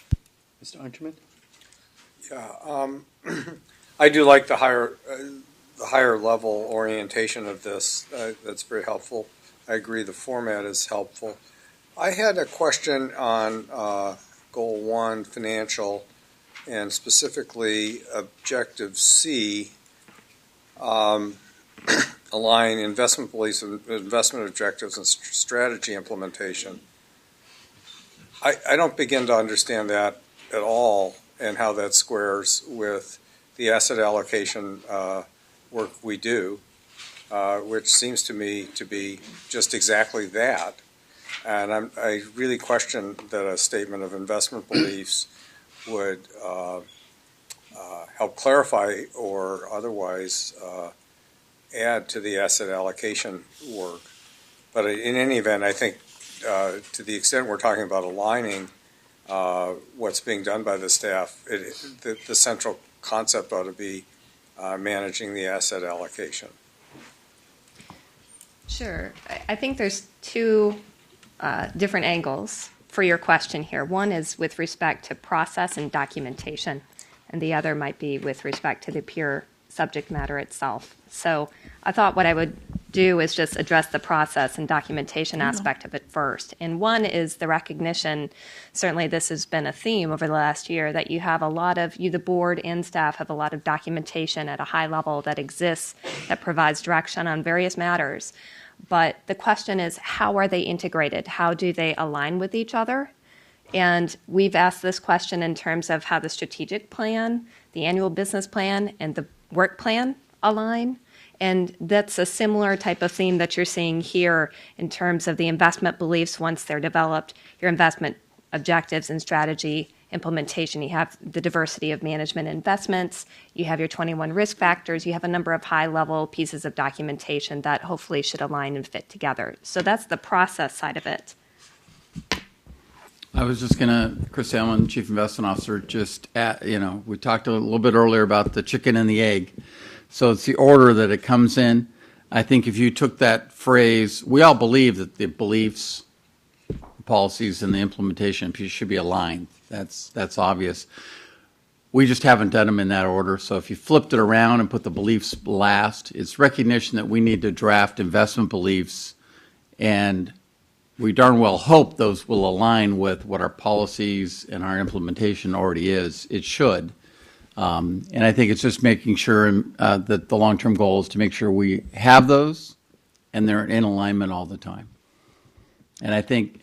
Mr. Unterman? Yeah, I do like the higher level orientation of this. That's very helpful. I agree the format is helpful. I had a question on Goal 1, financial, and specifically Objective C, align investment beliefs and investment objectives and strategy implementation. I don't begin to understand that at all and how that squares with the asset allocation work we do. Which seems to me to be just exactly that. And I really question that a statement of investment beliefs would help clarify or otherwise add to the asset allocation work. But in any event, I think to the extent we're talking about aligning what's being done by the staff, the central concept ought to be managing the asset allocation. Sure. I think there's two different angles for your question here. One is with respect to process and documentation, and the other might be with respect to the pure subject matter itself. So I thought what I would do is just address the process and documentation aspect of it first. And one is the recognition, certainly this has been a theme over the last year, that you have a lot of, the board and staff have a lot of documentation at a high level that exists, that provides direction on various matters. but the question is, how are they integrated? How do they align with each other? And we've asked this question in terms of how the strategic plan, the annual business plan, and the work plan align. And that's a similar type of theme that you're seeing here in terms of the investment beliefs once they're developed, your investment objectives and strategy implementation. You have the diversity of management investments, you have your 21 risk factors, you have a number of high-level pieces of documentation that hopefully should align and fit together. So that's the process side of it. I was just going to, Chris Allen, Chief Investment Officer, just we talked a little bit earlier about the chicken and the egg. So it's the order that it comes in. I think if you took that phrase, we all believe that the beliefs, policies, and the implementation should be aligned. That's obvious. We just haven't done them in that order. So if you flipped it around and put the beliefs last, it's recognition that we need to draft investment beliefs, and we darn well hope those will align with what our policies and our implementation already is. It should. And I think it's just making sure that the long-term goal is to make sure we have those and they're in alignment all the time. And I think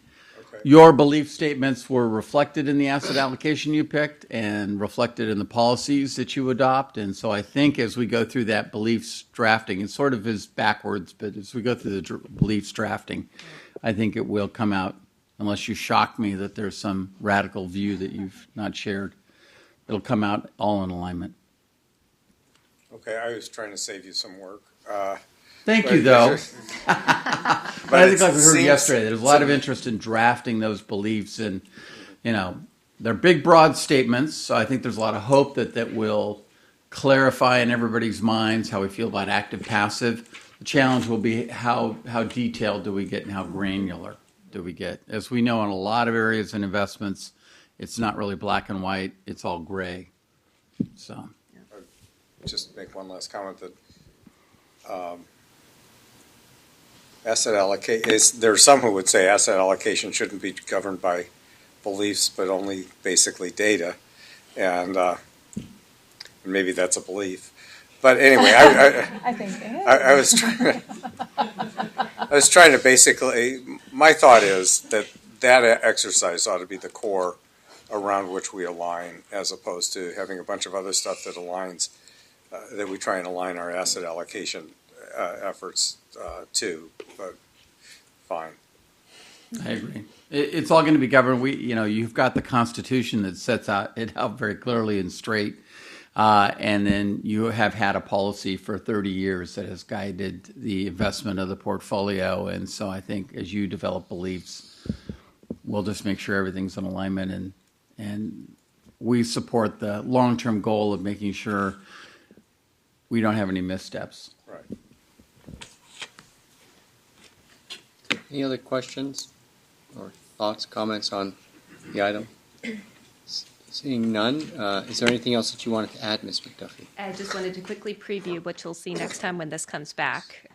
your belief statements were reflected in the asset allocation you picked and reflected in the policies that you adopt. And so I think as we go through that beliefs drafting, it sort of is backwards, but as we go through the beliefs drafting, I think it will come out, unless you shock me that there's some radical view that you've not shared. It'll come out all in alignment. Okay, I was trying to save you some work. Thank you, though. But I think like we heard seems, yesterday, there's a lot of interest in drafting those beliefs, and they're big, broad statements. So I think there's a lot of hope that will clarify in everybody's minds how we feel about active, passive. The challenge will be how detailed do we get and how granular do we get. As we know, in a lot of areas in investments, it's not really black and white; it's all gray. So, just make one last comment that. Asset allocation there are some who would say asset allocation shouldn't be governed by beliefs, but only basically data, and maybe that's a belief. But anyway, I think it is. I was trying to basically. My thought is that exercise ought to be the core around which we align, as opposed to having a bunch of other stuff that aligns. That we try and align our asset allocation efforts to, but fine. I agree. It's all going to be governed. You've got the Constitution that sets it out very clearly and straight, and then you have had a policy for 30 years that has guided the investment of the portfolio. And so I think as you develop beliefs, we'll just make sure everything's in alignment, and we support the long-term goal of making sure we don't have any missteps. Right. Any other questions or thoughts, comments on the item? Seeing none, is there anything else that you wanted to add, Ms. McDuffie? I just wanted to quickly preview what you'll see next time when this comes back.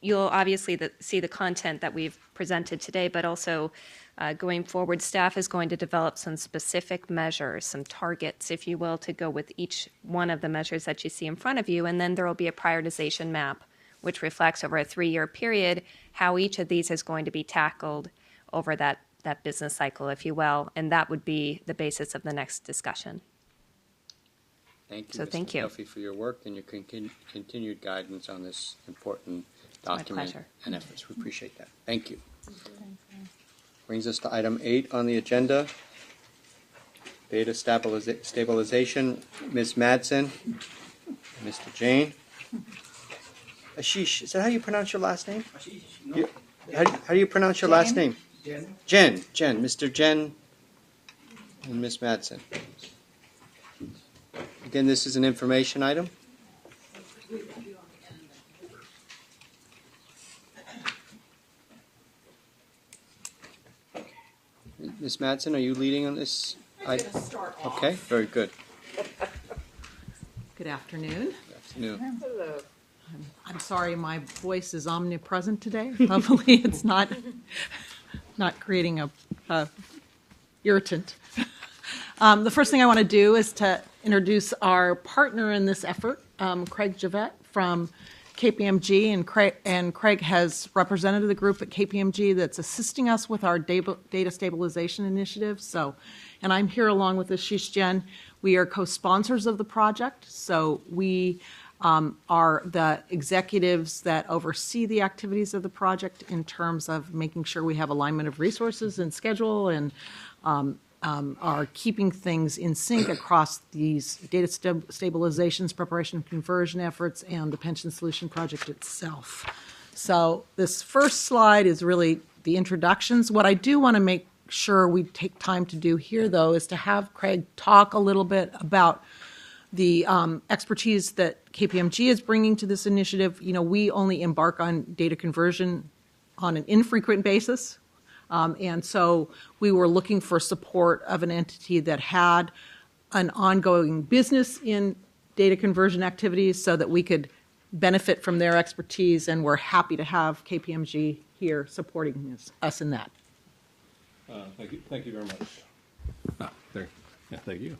You'll obviously see the content that we've presented today, but also going forward, staff is going to develop some specific measures, some targets, if you will, to go with each one of the measures that you see in front of you, and then there will be a prioritization map which reflects over a 3-year period how each of these is going to be tackled over that business cycle, if you will, and that would be the basis of the next discussion. Thank you, So Ms. thank you. McDuffie, for your work and your continued guidance on this important my document pleasure. and efforts. We appreciate that. Thank you. Brings us to item 8 on the agenda. Data stabilization. Ms. Madsen, Mr. Jane. Ashish, is that how you pronounce your last name? Ashish, no. How do you pronounce your last name? Jen, Mr. Jen and Ms. Madsen. Again, this is an information item. Ms. Madsen, are you leading on this item? Okay, very good. Good afternoon. Good afternoon. Hello. I'm sorry my voice is omnipresent today. Hopefully it's not creating a irritant. The first thing I want to do is to introduce our partner in this effort, Craig Javette from KPMG, and Craig has represented the group at KPMG that's assisting us with our data stabilization initiative. So, and I'm here along with Ashish Jain. We are co-sponsors of the project, so we are the executives that oversee the activities of the project in terms of making sure we have alignment of resources and schedule, and are keeping things in sync across these data stabilizations, preparation and conversion efforts, and the pension solution project itself. So this first slide is really the introductions. What I do want to make sure we take time to do here, though, is to have Craig talk a little bit about the expertise that KPMG is bringing to this initiative. You know, we only embark on data conversion on an infrequent basis. And so we were looking for support of an entity that had an ongoing business in data conversion activities so that we could benefit from their expertise, and we're happy to have KPMG here supporting us in that. Thank you very much. Thank you.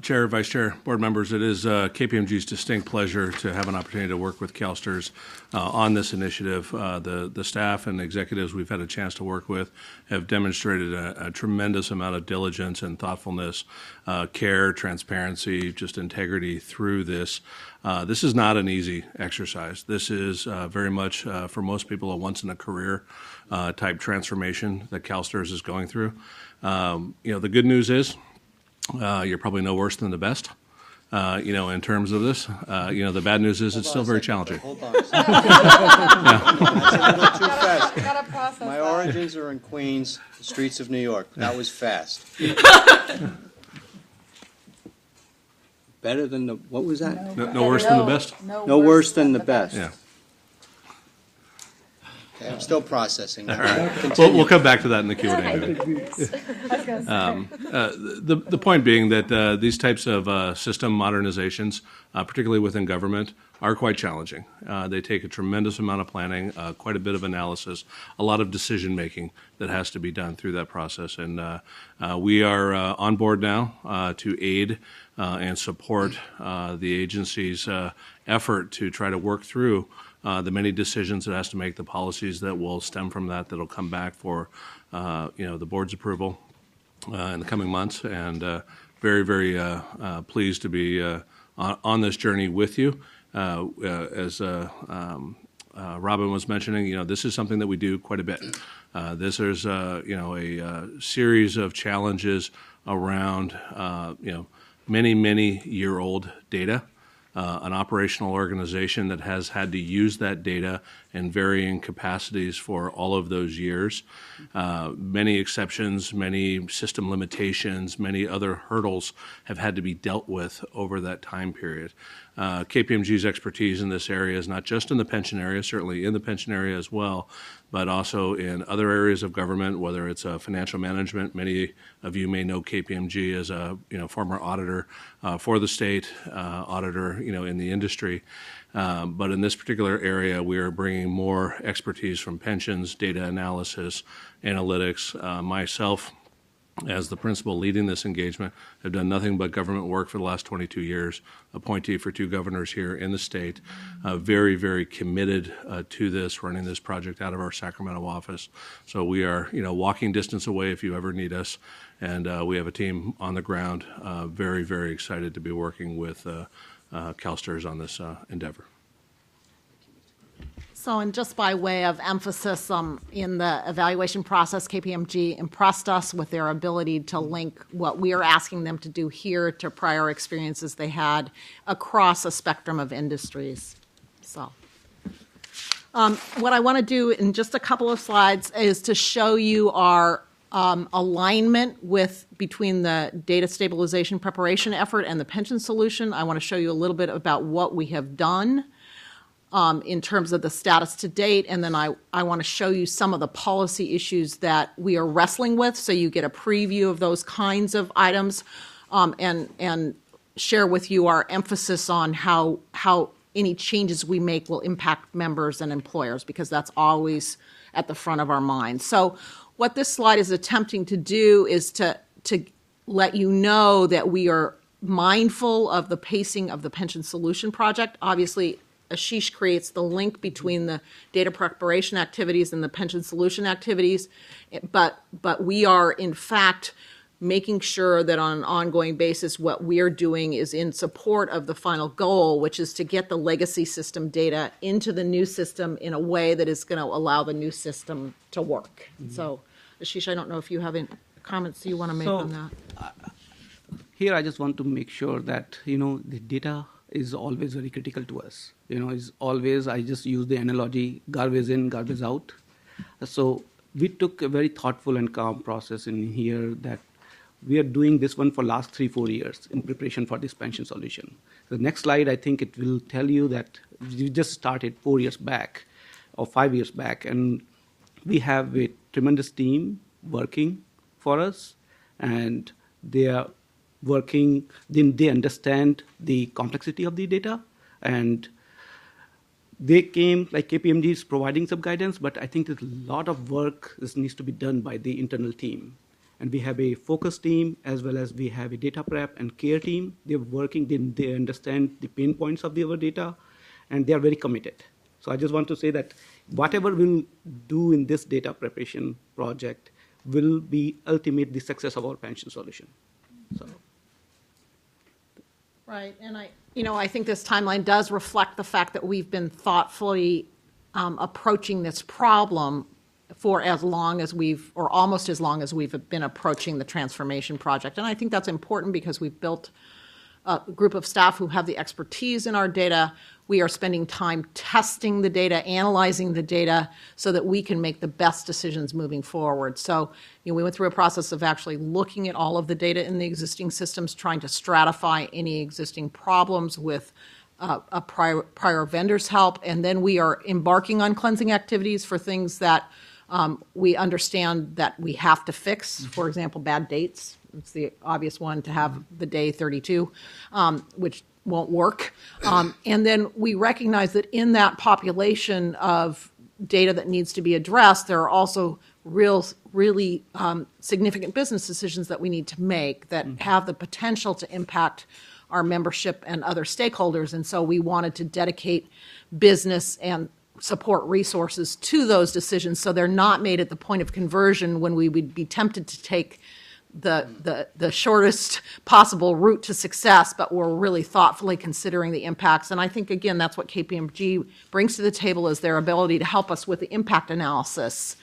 Chair, Vice Chair, board members, it is KPMG's distinct pleasure to have an opportunity to work with CalSTRS on this initiative. The staff and executives we've had a chance to work with have demonstrated a tremendous amount of diligence and thoughtfulness, care, transparency, just integrity through this. This is not an easy exercise. This is very much, for most people, a once-in-a-career type transformation that CalSTRS is going through. The good news is, you're probably no worse than the best, in terms of this. The bad news is it's still very challenging. Hold on a second. That's a little too fast. Gotta process My that. origins are in Queens, the streets of New York. That was fast. Better than the, what was that? No worse than the best? No worse than the best. Yeah. Okay, I'm still processing that. All right. Continue. We'll come back to that in the Q&A. The point being that these types of system modernizations, particularly within government, are quite challenging. They take a tremendous amount of planning, quite a bit of analysis, a lot of decision-making that has to be done through that process. And we are on board now to aid and support the agency's effort to try to work through the many decisions it has to make, the policies that will stem from that, that'll come back for, the board's approval in the coming months. And very, very pleased to be on this journey with you. As Robin was mentioning, this is something that we do quite a bit. This is, a series of challenges around, many year-old data. An operational organization that has had to use that data in varying capacities for all of those years. Many exceptions, many system limitations, many other hurdles have had to be dealt with over that time period. KPMG's expertise in this area is not just in the pension area, certainly in the pension area as well, but also in other areas of government, whether it's financial management. Many of you may know KPMG as a former auditor for the state, auditor in the industry. But in this particular area, we are bringing more expertise from pensions, data analysis, analytics. Myself, as the principal leading this engagement, have done nothing but government work for the last 22 years, appointee for 2 governors here in the state, very, very committed to this, running this project out of our Sacramento office. So we are, walking distance away if you ever need us, and we have a team on the ground, very, very excited to be working with CalSTRS on this endeavor. So, and just by way of emphasis, in the evaluation process, KPMG impressed us with their ability to link what we are asking them to do here to prior experiences they had across a spectrum of industries. So, what I want to do in just a couple of slides is to show you our alignment between the data stabilization preparation effort and the pension solution. I want to show you a little bit about what we have done in terms of the status to date, and then I want to show you some of the policy issues that we are wrestling with, so you get a preview of those kinds of items, and share with you our emphasis on how any changes we make will impact members and employers, because that's always at the front of our minds. So what this slide is attempting to do is to let you know that we are mindful of the pacing of the pension solution project. Obviously, Ashish creates the link between the data preparation activities and the pension solution activities. But we are, in fact, making sure that on an ongoing basis, what we're doing is in support of the final goal, which is to get the legacy system data into the new system in a way that is going to allow the new system to work. So, Ashish, I don't know if you have any comments you want to make on that. Here, I just want to make sure that, the data is always very critical to us. Is always, I just use the analogy, garbage in, garbage out. So we took a very thoughtful and calm process in here that we are doing this one for last 3-4 years in preparation for this pension solution. The next slide, I think it will tell you that we just started 4 years back or 5 years back, and we have a tremendous team working for us, and they are working, then they understand the complexity of the data, and they came, like KPMG is providing some guidance, but I think there's a lot of work that needs to be done by the internal team. And we have a focus team as well as we have a data prep and care team. They're working, they understand the pain points of our data, and they are very committed. So I just want to say that whatever we'll do in this data preparation project will be ultimate the success of our pension solution. So. Right, and I think this timeline does reflect the fact that we've been thoughtfully approaching this problem for as long as or almost as long as we've been approaching the transformation project. And I think that's important because we've built a group of staff who have the expertise in our data. We are spending time testing the data, analyzing the data, so that we can make the best decisions moving forward. So, we went through a process of actually looking at all of the data in the existing systems, trying to stratify any existing problems with a prior vendor's help, and then we are embarking on cleansing activities for things that we understand that we have to fix. For example, bad dates. It's the obvious one to have the day 32, which won't work. And then we recognize that in that population of data that needs to be addressed, there are also really significant business decisions that we need to make that have the potential to impact our membership and other stakeholders. And so we wanted to dedicate business and support resources to those decisions so they're not made at the point of conversion when we would be tempted to take the shortest possible route to success, but we're really thoughtfully considering the impacts. And I think, again, that's what KPMG brings to the table, is their ability to help us with the impact analysis.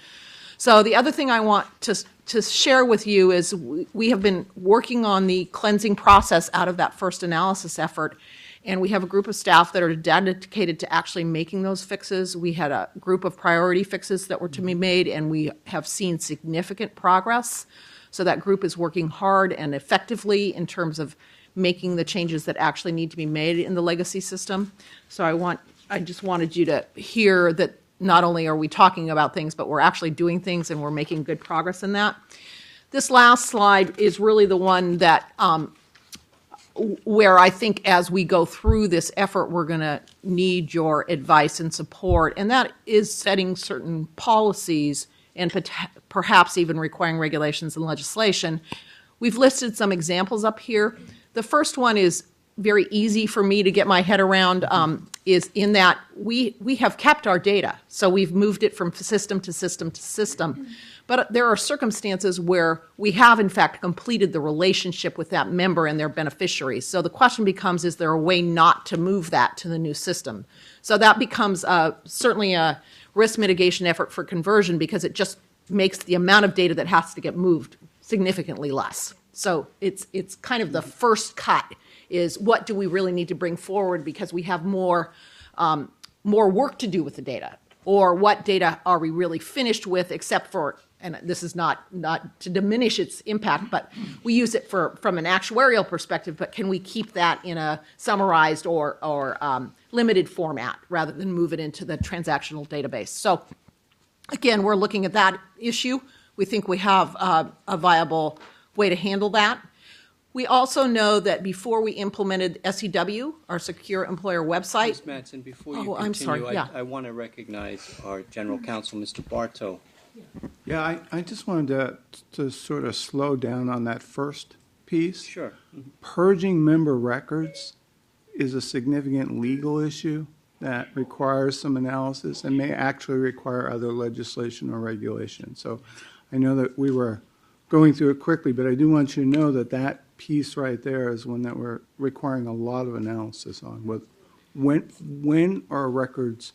So the other thing I want to share with you is we have been working on the cleansing process out of that first analysis effort, and we have a group of staff that are dedicated to actually making those fixes. We had a group of priority fixes that were to be made, and we have seen significant progress. So that group is working hard and effectively in terms of making the changes that actually need to be made in the legacy system. So I just wanted you to hear that not only are we talking about things, but we're actually doing things and we're making good progress in that. This last slide is really the one that where I think as we go through this effort, we're going to need your advice and support, and that is setting certain policies and perhaps even requiring regulations and legislation. We've listed some examples up here. The first one is very easy for me to get my head around, is in that we have kept our data. So we've moved it from system to system to system. But there are circumstances where we have, in fact, completed the relationship with that member and their beneficiaries. So the question becomes, is there a way not to move that to the new system? So that becomes certainly a risk mitigation effort for conversion, because it just makes the amount of data that has to get moved significantly less. So it's kind of the first cut is, what do we really need to bring forward because we have more work to do with the data? Or what data are we really finished with, except for, and this is not to diminish its impact, but we use it from an actuarial perspective, but can we keep that in a summarized or limited format rather than move it into the transactional database? So again, we're looking at that issue. We think we have a viable way to handle that. We also know that before we implemented SEW, our Secure Employer website. Ms. Madsen, before you continue, I'm sorry. Yeah. I want to recognize our General Counsel, Mr. Bartow. Yeah, I just wanted to sort of slow down on that first piece. Sure. Purging member records is a significant legal issue. that requires some analysis and may actually require other legislation or regulation. So I know that we were going through it quickly, but I do want you to know that that piece right there is one that we're requiring a lot of analysis on. When are records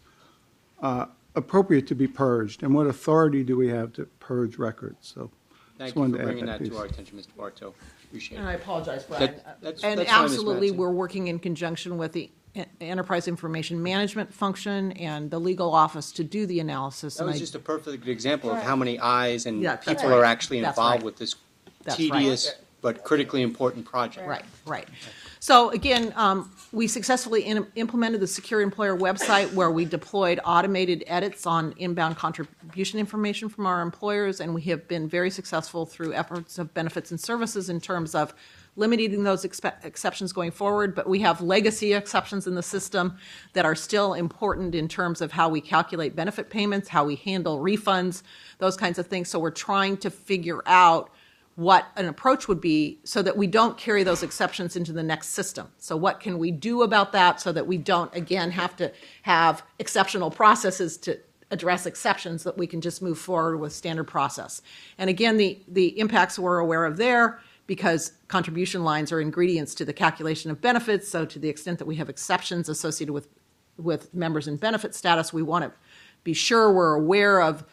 appropriate to be purged, and what authority do we have to purge records? So Thank just you wanted for to add bringing that that to piece. our attention, Mr. Bartow. Appreciate it. And I apologize, Brian. That's And fine, Ms. absolutely, Madsen. we're working in conjunction with the Enterprise Information Management function and the legal office to do the analysis. That and was I- just a perfect example of how many eyes and Yeah, that's people right. are actually That's involved right. with this That's tedious right. but critically important project. Right. So again, we successfully implemented the Secure Employer website where we deployed automated edits on inbound contribution information from our employers, and we have been very successful through efforts of benefits and services in terms of limiting those exceptions going forward. But we have legacy exceptions in the system that are still important in terms of how we calculate benefit payments, how we handle refunds, those kinds of things. So we're trying to figure out what an approach would be so that we don't carry those exceptions into the next system. So what can we do about that so that we don't, again, have to have exceptional processes to address exceptions, that we can just move forward with standard process. And again, the impacts we're aware of there, because contribution lines are ingredients to the calculation of benefits, so to the extent that we have exceptions associated with members in benefit status, we want to be sure we're aware of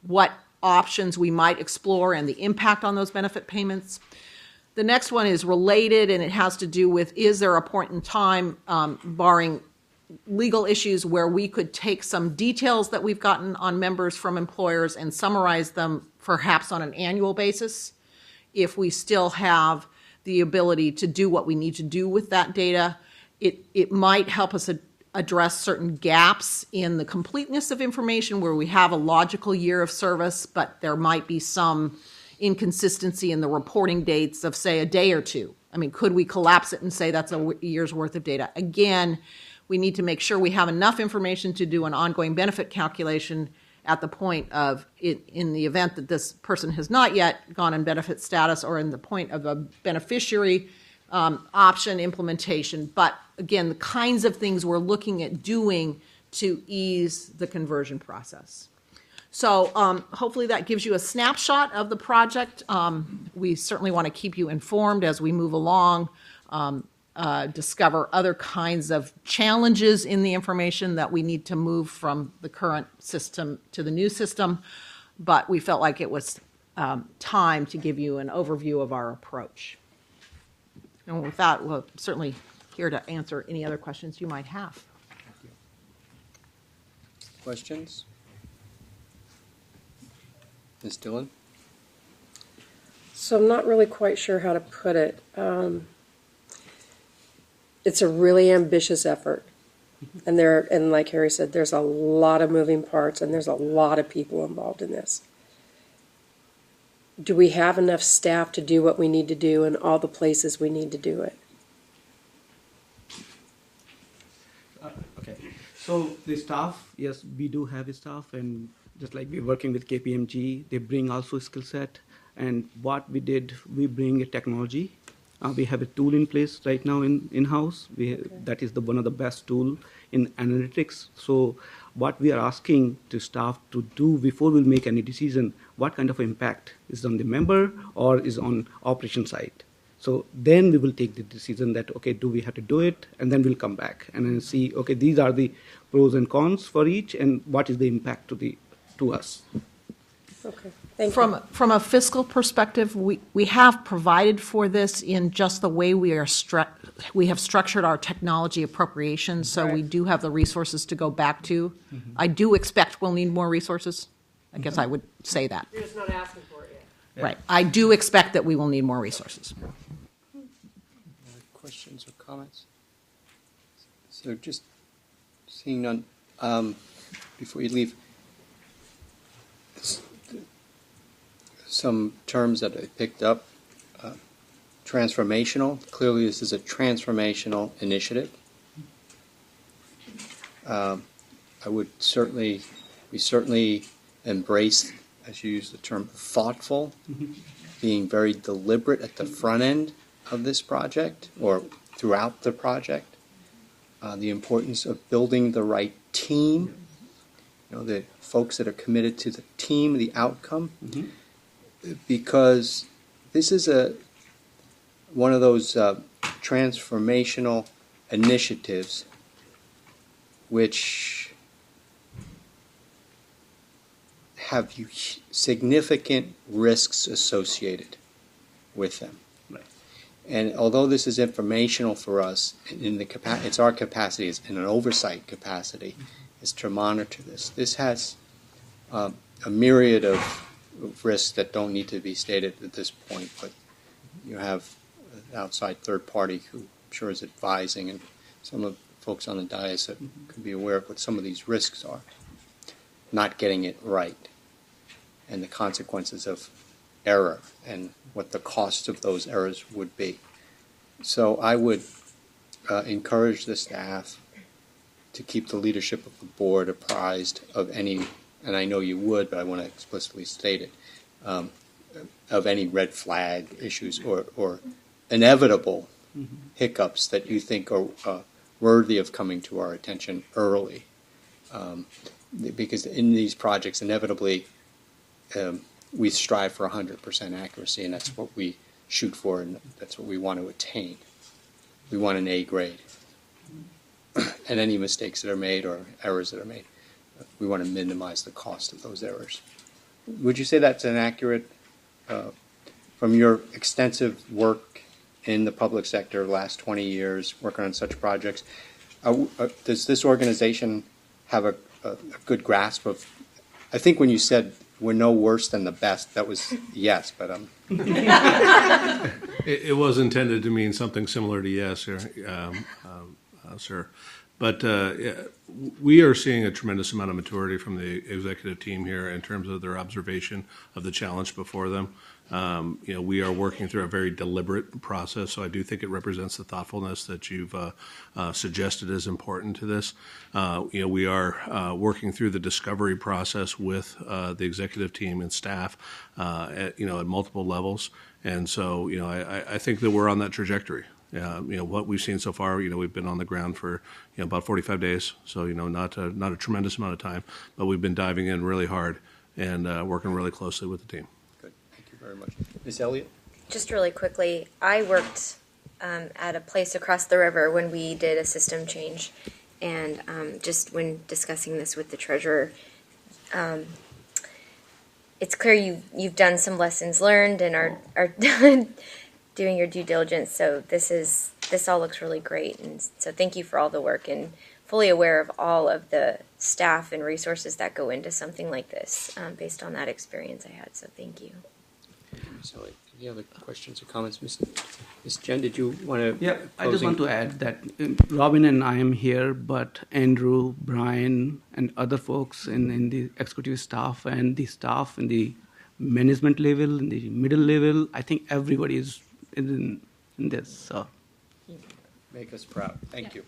what options we might explore and the impact on those benefit payments. The next one is related, and it has to do with, is there a point in time, barring legal issues, where we could take some details that we've gotten on members from employers and summarize them perhaps on an annual basis, if we still have the ability to do what we need to do with that data. It might help us address certain gaps in the completeness of information where we have a logical year of service, but there might be some inconsistency in the reporting dates of, say, a day or two. I mean, could we collapse it and say that's a year's worth of data? Again, we need to make sure we have enough information to do an ongoing benefit calculation at the point of it, in the event that this person has not yet gone on benefit status, or in the point of a beneficiary option implementation. But again, the kinds of things we're looking at doing to ease the conversion process. So hopefully that gives you a snapshot of the project. We certainly want to keep you informed as we move along, discover other kinds of challenges in the information that we need to move from the current system to the new system. But we felt like it was time to give you an overview of our approach. And with that, we're certainly here to answer any other questions you might have. Questions? Ms. Dillon? So I'm not really quite sure how to put it. It's a really ambitious effort. And like Harry said, there's a lot of moving parts and there's a lot of people involved in this. Do we have enough staff to do what we need to do in all the places we need to do it? Okay. So the staff, yes, we do have a staff, and just like we're working with KPMG, they bring also skill set. And what we did, we bring a technology. We have a tool in place right now in-house. That is one of the best tool in analytics. So what we are asking to staff to do before we make any decision, what kind of impact is on the member or is on operation side. So then we will take the decision that, okay, do we have to do it? And then we'll come back and then see, okay, these are the pros and cons for each, and what is the impact to us. Okay. Thank you. From a fiscal perspective, we have provided for this in just the way we have structured our technology appropriations, so we do have the resources to go back to. Mm-hmm. I do expect we'll need more resources. I guess I would say that. You're just not asking for it yet. Right. I do expect that we will need more resources. Questions or comments? So just seeing none, before you leave, some terms that I picked up. Transformational. Clearly, this is a transformational initiative. We certainly embrace, as you use the term, thoughtful, being very deliberate at the front end of this project or throughout the project. the importance of building the right team, the folks that are committed to the team, the outcome, because this is one of those transformational initiatives which have significant risks associated with them. And although this is informational for us, it's our capacity, it's in an oversight capacity, is to monitor this. This has a myriad of risks that don't need to be stated at this point, but you have an outside third party who I'm sure is advising, and some of the folks on the dais that could be aware of what some of these risks are. Not getting it right, and the consequences of error, and what the cost of those errors would be. So I would encourage the staff to keep the leadership of the board apprised of any, and I know you would, but I want to explicitly state it, of any red flag issues or inevitable hiccups that you think are worthy of coming to our attention early. Because in these projects, inevitably, we strive for 100% accuracy, and that's what we shoot for, and that's what we want to attain. We want an A grade. And any mistakes that are made or errors that are made, we want to minimize the cost of those errors. Would you say that's an accurate, from your extensive work in the public sector, last 20 years, working on such projects, does this organization have a good grasp of, I think when you said we're no worse than the best, that was yes, but It was intended to mean something similar to yes, sir. But we are seeing a tremendous amount of maturity from the executive team here in terms of their observation of the challenge before them. We are working through a very deliberate process, so I do think it represents the thoughtfulness that you've suggested is important to this. We are working through the discovery process with the executive team and staff at multiple levels, and so I think that we're on that trajectory. What we've seen so far, we've been on the ground for about 45 days, so not a tremendous amount of time, but we've been diving in really hard and working really closely with the team. very much. Ms. Elliott? Just really quickly, I worked at a place across the river when we did a system change, and just when discussing this with the treasurer, it's clear you've done some lessons learned and are doing your due diligence. So this all looks really great, and so thank you for all the work, and fully aware of all of the staff and resources that go into something like this, based on that experience I had. So thank you. So, any other questions or comments? Ms. Jen, did you want to? Yeah, I just want to add that Robin and I am here, but Andrew, Brian, and other folks in the executive staff and the staff in the management level, in the middle level, I think everybody is in this. So. Make us proud. Thank you.